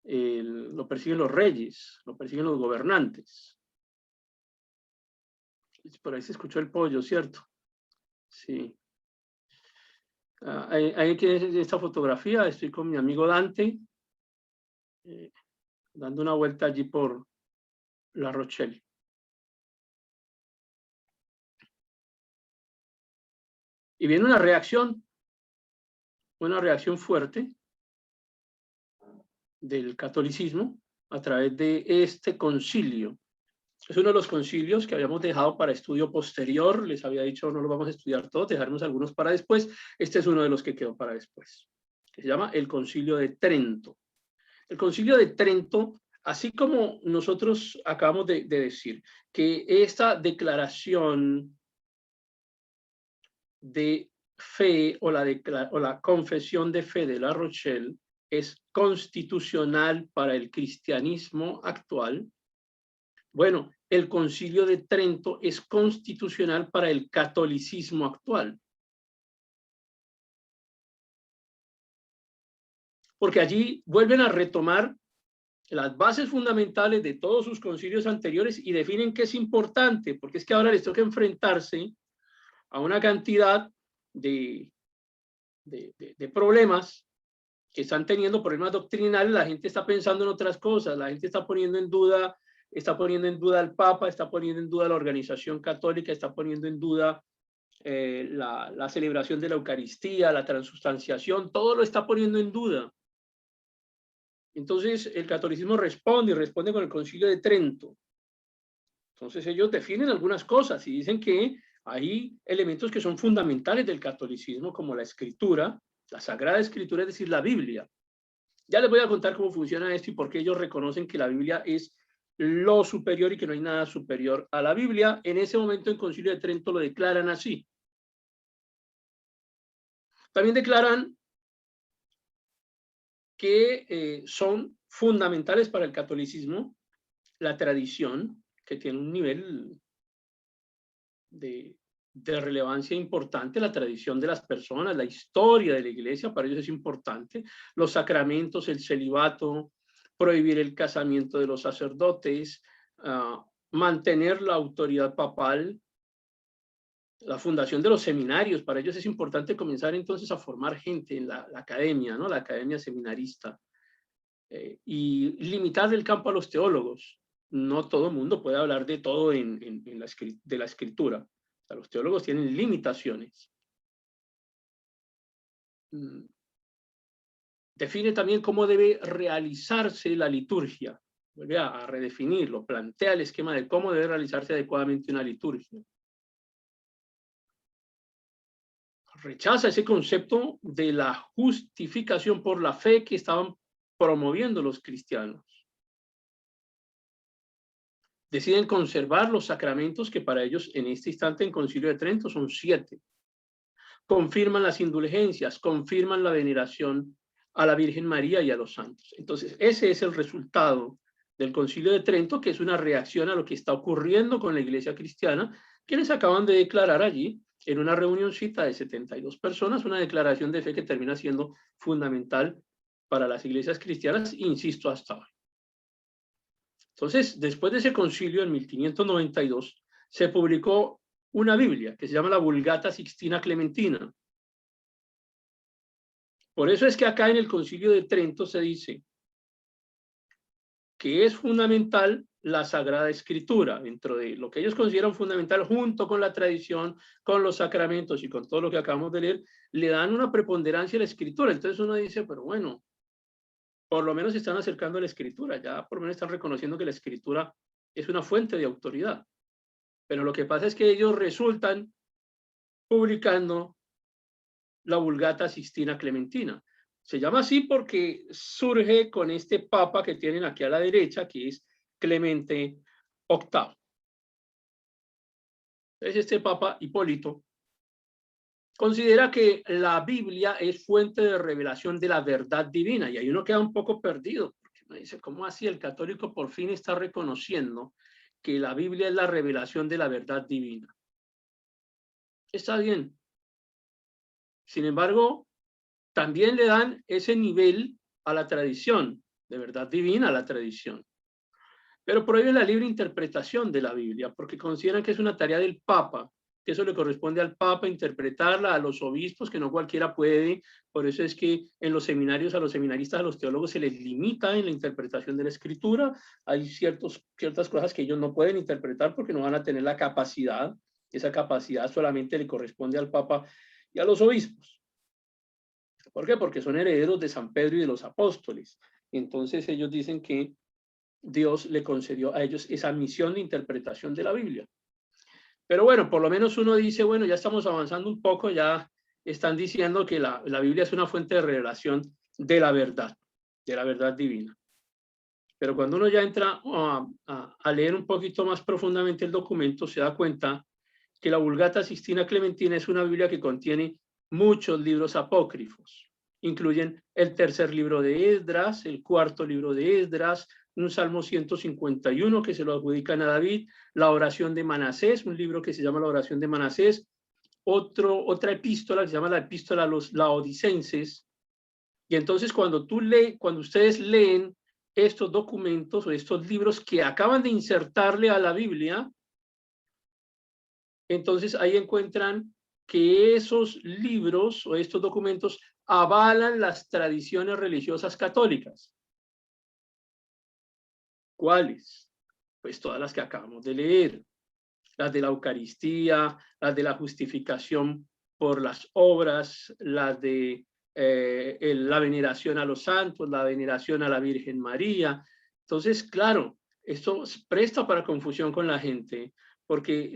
los reyes, lo persiguen los gobernantes. Por ahí se escuchó el pollo, ¿cierto? Sí. Hay que esta fotografía, estoy con mi amigo Dante, dando una vuelta allí por La Rochelle. Y viene una reacción fuerte del catolicismo, a través de este concilio. Es uno de los concilios que habíamos dejado para estudio posterior. Les había dicho, no lo vamos a estudiar todos, dejaremos algunos para después. Este es uno de los que quedó para después, que se llama el Concilio de Trento. El Concilio de Trento, así como nosotros acabamos de decir, que esta declaración de fe o la confesión de fe de La Rochelle es constitucional para el cristianismo actual. Bueno, el Concilio de Trento es constitucional para el catolicismo actual. Porque allí vuelven a retomar las bases fundamentales de todos sus concilios anteriores y definen qué es importante, porque es que ahora les toca enfrentarse a una cantidad de problemas que están teniendo, problemas doctrinales. La gente está pensando en otras cosas, la gente está poniendo en duda al Papa, está poniendo en duda la organización católica, está poniendo en duda la celebración de la Eucaristía, la transustanciación, todo lo está poniendo en duda. Entonces el catolicismo responde con el Concilio de Trento. Entonces ellos definen algunas cosas y dicen que hay elementos que son fundamentales del catolicismo, como la escritura, la Sagrada Escritura, es decir, la Biblia. Ya les voy a contar cómo funciona esto y por qué ellos reconocen que la Biblia es lo superior y que no hay nada superior a la Biblia. En ese momento en Concilio de Trento lo declaran así. También declaran que son fundamentales para el catolicismo la tradición, que tiene un nivel de relevancia importante, la tradición de las personas, la historia de la iglesia, para ellos es importante, los sacramentos, el celibato, prohibir el casamiento de los sacerdotes, mantener la autoridad papal, la fundación de los seminarios. Para ellos es importante comenzar entonces a formar gente en la academia, ¿no? La academia seminarista, y limitar el campo a los teólogos. No todo el mundo puede hablar de todo de la escritura. O sea, los teólogos tienen limitaciones. Define también cómo debe realizarse la liturgia. Vuelve a redefinirlo, plantea el esquema de cómo debe realizarse adecuadamente una liturgia. Rechaza ese concepto de la justificación por la fe que estaban promoviendo los cristianos. Deciden conservar los sacramentos que para ellos en este instante en Concilio de Trento son 7. Confirman las indulgencias, confirman la veneración a la Virgen María y a los santos. Entonces, ese es el resultado del Concilio de Trento, que es una reacción a lo que está ocurriendo con la Iglesia cristiana, que les acaban de declarar allí, en una reunioncita de 72 personas, una declaración de fe que termina siendo fundamental para las iglesias cristianas, insisto, hasta hoy. Entonces, después de ese concilio, en 1592, se publicó una Biblia que se llama la Vulgata Sixtina Clementina. Por eso es que acá en el Concilio de Trento se dice que es fundamental la Sagrada Escritura, dentro de lo que ellos consideran fundamental, junto con la tradición, con los sacramentos y con todo lo que acabamos de leer, le dan una preponderancia a la Escritura. Entonces uno dice, pero bueno, por lo menos se están acercando a la Escritura, ya por lo menos están reconociendo que la Escritura es una fuente de autoridad. Pero lo que pasa es que ellos resultan publicando la Vulgata Sixtina Clementina. Se llama así porque surge con este papa que tienen aquí a la derecha, que es Clemente VIII. Entonces este papa Hipólito considera que la Biblia es fuente de revelación de la verdad divina, y ahí uno queda un poco perdido, porque uno dice, ¿cómo así el católico por fin está reconociendo que la Biblia es la revelación de la verdad divina? Está bien. Sin embargo, también le dan ese nivel a la tradición, de verdad divina a la tradición. Pero prohíben la libre interpretación de la Biblia, porque consideran que es una tarea del Papa, que eso le corresponde al Papa interpretarla, a los obispos, que no cualquiera puede. Por eso es que en los seminarios, a los seminaristas, a los teólogos se les limita en la interpretación de la Escritura. Hay ciertas cosas que ellos no pueden interpretar porque no van a tener la capacidad. Esa capacidad solamente le corresponde al Papa y a los obispos. ¿Por qué? Porque son herederos de San Pedro y de los apóstoles. Entonces ellos dicen que Dios le concedió a ellos esa misión de interpretación de la Biblia. Pero bueno, por lo menos uno dice, bueno, ya estamos avanzando un poco, ya están diciendo que la Biblia es una fuente de revelación de la verdad divina. Pero cuando uno ya entra a leer un poquito más profundamente el documento, se da cuenta que la Vulgata Sixtina Clementina es una Biblia que contiene muchos libros apócrifos. Incluyen el tercer libro de Esdras, el cuarto libro de Esdras, un Salmo 151 que se lo adjudican a David, la oración de Manasés, un libro que se llama la oración de Manasés, otra epístola que se llama la epístola a los laodicenses. Y entonces cuando ustedes leen estos documentos o estos libros que acaban de insertarle a la Biblia, entonces ahí encuentran que esos libros o estos documentos avalan las tradiciones religiosas católicas. ¿Cuáles? Pues todas las que acabamos de leer, las de la Eucaristía, las de la justificación por las obras, las de la veneración a los santos, la veneración a la Virgen María. Entonces, claro, esto presta para confusión con la gente, porque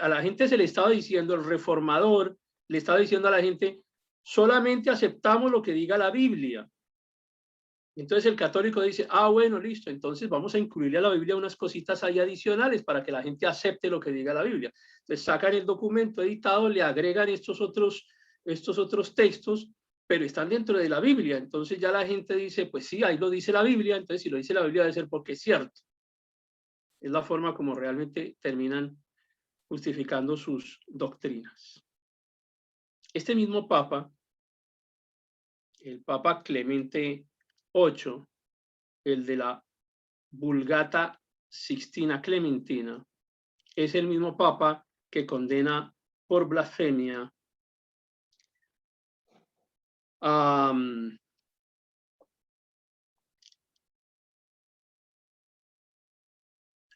a la gente se le estaba diciendo, el reformador le estaba diciendo a la gente, solamente aceptamos lo que diga la Biblia. Entonces el católico dice, bueno, listo, entonces vamos a incluirle a la Biblia unas cositas ahí adicionales para que la gente acepte lo que diga la Biblia. Entonces sacan el documento editado, le agregan estos otros textos, pero están dentro de la Biblia. Entonces ya la gente dice, pues sí, ahí lo dice la Biblia, entonces si lo dice la Biblia debe ser porque es cierto. Es la forma como realmente terminan justificando sus doctrinas. Este mismo Papa, el Papa Clemente VIII, el de la Vulgata Sixtina Clementina, es el mismo Papa que condena por blasfemia a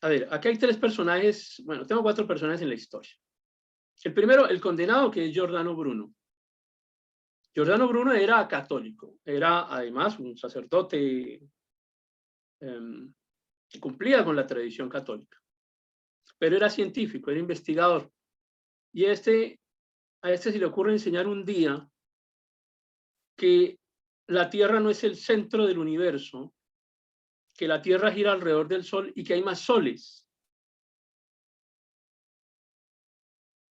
ver, aquí hay tres personajes, bueno, tengo cuatro personajes en la historia. El primero, el condenado, que es Giordano Bruno. Giordano Bruno era católico, era además un sacerdote que cumplía con la tradición católica, pero era científico, era investigador. Y a este se le ocurre enseñar un día que la Tierra no es el centro del universo, que la Tierra gira alrededor del Sol y que hay más soles.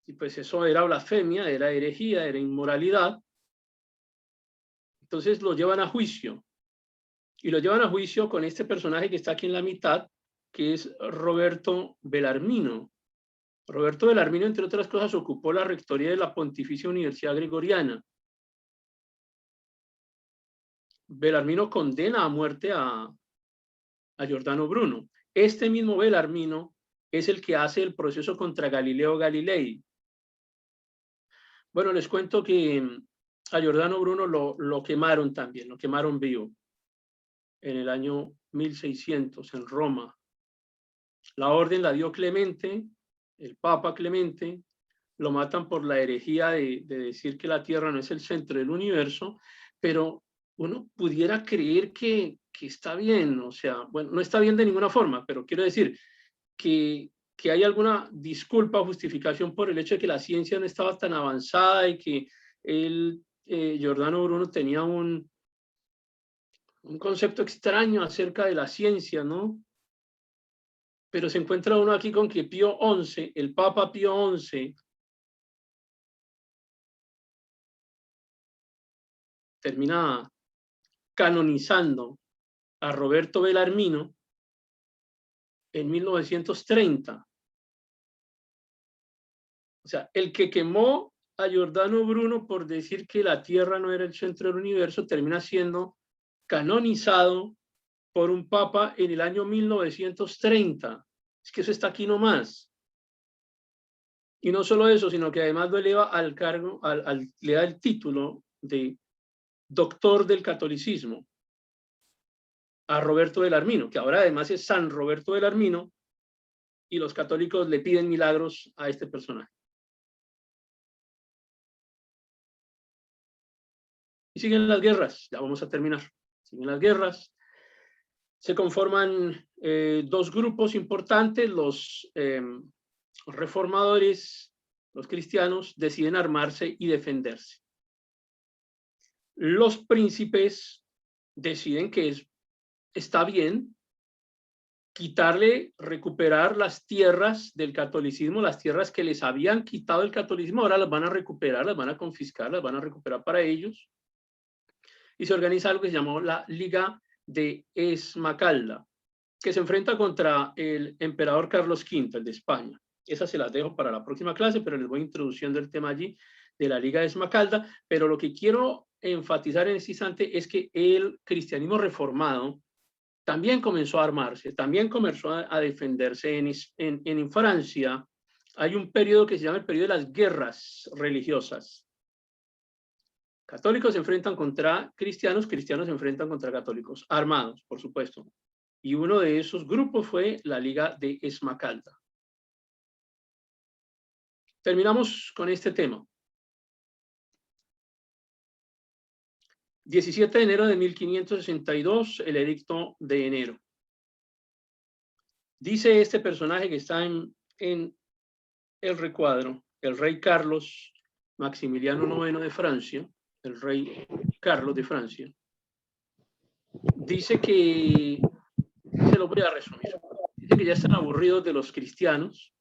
Y pues eso era blasfemia, era herejía, era inmoralidad. Entonces lo llevan a juicio. Y lo llevan a juicio con este personaje que está aquí en la mitad, que es Roberto Bellarmino. Roberto Bellarmino, entre otras cosas, ocupó la rectoría de la Pontificia Universidad Gregoriana. Bellarmino condena a muerte a Giordano Bruno. Este mismo Bellarmino es el que hace el proceso contra Galileo Galilei. Bueno, les cuento que a Giordano Bruno lo quemaron también, lo quemaron vivo en el año 1600 en Roma. La orden la dio Clemente, el Papa Clemente, lo matan por la herejía de decir que la Tierra no es el centro del universo, pero uno pudiera creer que está bien, o sea, bueno, no está bien de ninguna forma, pero quiero decir que hay alguna disculpa o justificación por el hecho de que la ciencia no estaba tan avanzada y que Giordano Bruno tenía un concepto extraño acerca de la ciencia, ¿no? Pero se encuentra uno aquí con que Pío XI, el Papa Pío XI, termina canonizando a Roberto Bellarmino en 1930. O sea, el que quemó a Giordano Bruno por decir que la Tierra no era el centro del universo termina siendo canonizado por un papa en el año 1930. Es que eso está aquí nomás. Y no solo eso, sino que además lo eleva al cargo, le da el título de doctor del catolicismo a Roberto Bellarmino, que ahora además es San Roberto Bellarmino, y los católicos le piden milagros a este personaje. Y siguen las guerras, ya vamos a terminar. Siguen las guerras. Se conforman dos grupos importantes, los reformadores, los cristianos, deciden armarse y defenderse. Los príncipes deciden que está bien recuperar las tierras del catolicismo, las tierras que les habían quitado el catolicismo, ahora las van a recuperar, las van a confiscar, las van a recuperar para ellos. Y se organiza algo que se llamó la Liga de Esmacalda, que se enfrenta contra el emperador Carlos V, el de España. Esas se las dejo para la próxima clase, pero les voy introduciendo el tema allí de la Liga de Esmacalda. Pero lo que quiero enfatizar en este instante es que el cristianismo reformado también comenzó a armarse, también comenzó a defenderse. En Francia hay un periodo que se llama el periodo de las guerras religiosas. Católicos se enfrentan contra cristianos, cristianos se enfrentan contra católicos, armados, por supuesto. Y uno de esos grupos fue la Liga de Esmacalda. Terminamos con este tema. 17 de enero de 1562, el edicto de enero. Dice este personaje que está en el recuadro, el rey Carlos Maximiliano IX de Francia, el rey Carlos de Francia, dice que, se lo voy a resumir, dice que ya están aburridos de los cristianos,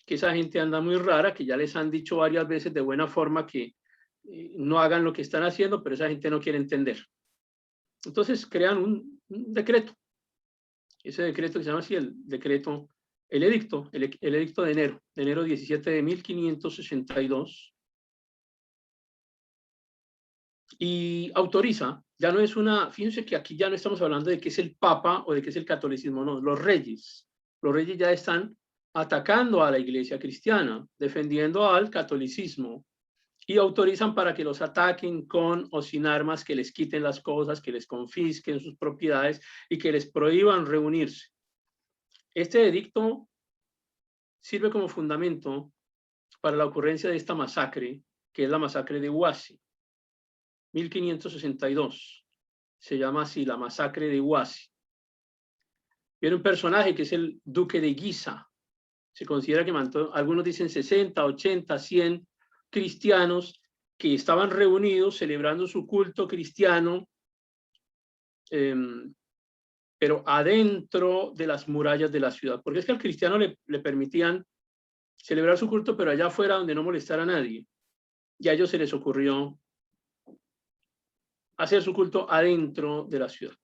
que esa gente anda muy rara, que ya les han dicho varias veces de buena forma que no hagan lo que están haciendo, pero esa gente no quiere entender. Entonces crean un decreto. Ese decreto que se llama así, el edicto de enero 17 de 1562. Y autoriza, ya no es fíjense que aquí ya no estamos hablando de qué es el Papa o de qué es el catolicismo, no, los reyes ya están atacando a la iglesia cristiana, defendiendo al catolicismo, y autorizan para que los ataquen con o sin armas, que les quiten las cosas, que les confisquen sus propiedades y que les prohíban reunirse. Este edicto sirve como fundamento para la ocurrencia de esta masacre, que es la masacre de Huasi, 1562. Se llama así, la masacre de Huasi. Viene un personaje que es el duque de Guisa. Se considera que mató, algunos dicen 60, 80, 100 cristianos que estaban reunidos celebrando su culto cristiano, pero adentro de las murallas de la ciudad. Porque es que al cristiano le permitían celebrar su culto, pero allá afuera donde no molestara a nadie. Y a ellos se les ocurrió hacer su culto adentro de la ciudad.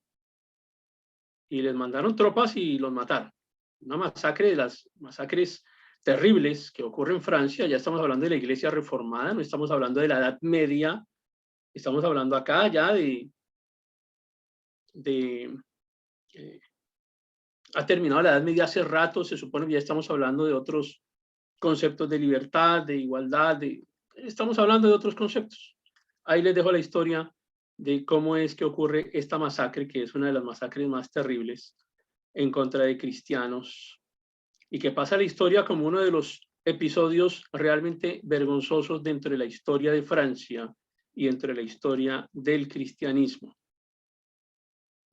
Y les mandaron tropas y los mataron. Una masacre de las masacres terribles que ocurre en Francia. Ya estamos hablando de la iglesia reformada, no estamos hablando de la Edad Media, estamos hablando acá ya ha terminado la Edad Media hace rato, se supone que ya estamos hablando de otros conceptos de libertad, de igualdad, estamos hablando de otros conceptos. Ahí les dejo la historia de cómo es que ocurre esta masacre, que es una de las masacres más terribles en contra de cristianos, y que pasa a la historia como uno de los episodios realmente vergonzosos dentro de la historia de Francia y dentro de la historia del cristianismo.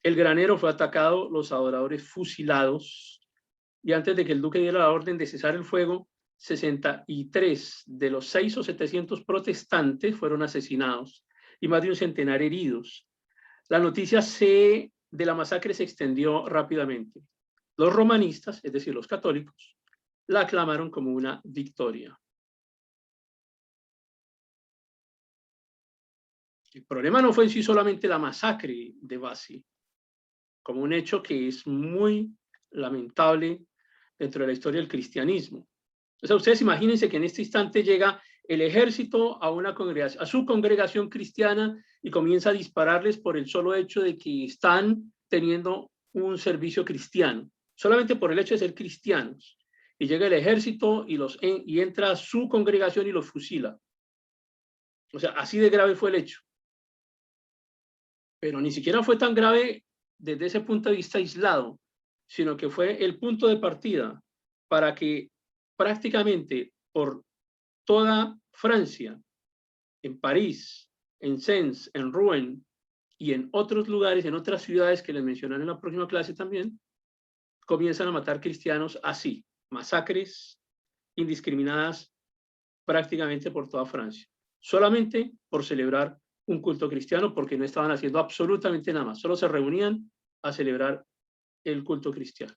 El granero fue atacado, los adoradores fusilados, y antes de que el duque diera la orden de cesar el fuego, 63 de los 600 o 700 protestantes fueron asesinados y más de un centenar heridos. La noticia de la masacre se extendió rápidamente. Los romanistas, es decir, los católicos, la aclamaron como una victoria. El problema no fue en sí solamente la masacre de Huasi, como un hecho que es muy lamentable dentro de la historia del cristianismo. O sea, ustedes imagínense que en este instante llega el ejército a su congregación cristiana y comienza a dispararles por el solo hecho de que están teniendo un servicio cristiano, solamente por el hecho de ser cristianos. Y llega el ejército y entra a su congregación y los fusila. O sea, así de grave fue el hecho. Pero ni siquiera fue tan grave desde ese punto de vista aislado, sino que fue el punto de partida para que prácticamente por toda Francia, en París, en Sens, en Rouen y en otros lugares, en otras ciudades que les mencionaré en la próxima clase también, comienzan a matar cristianos así, masacres indiscriminadas prácticamente por toda Francia, solamente por celebrar un culto cristiano, porque no estaban haciendo absolutamente nada más, solo se reunían a celebrar el culto cristiano.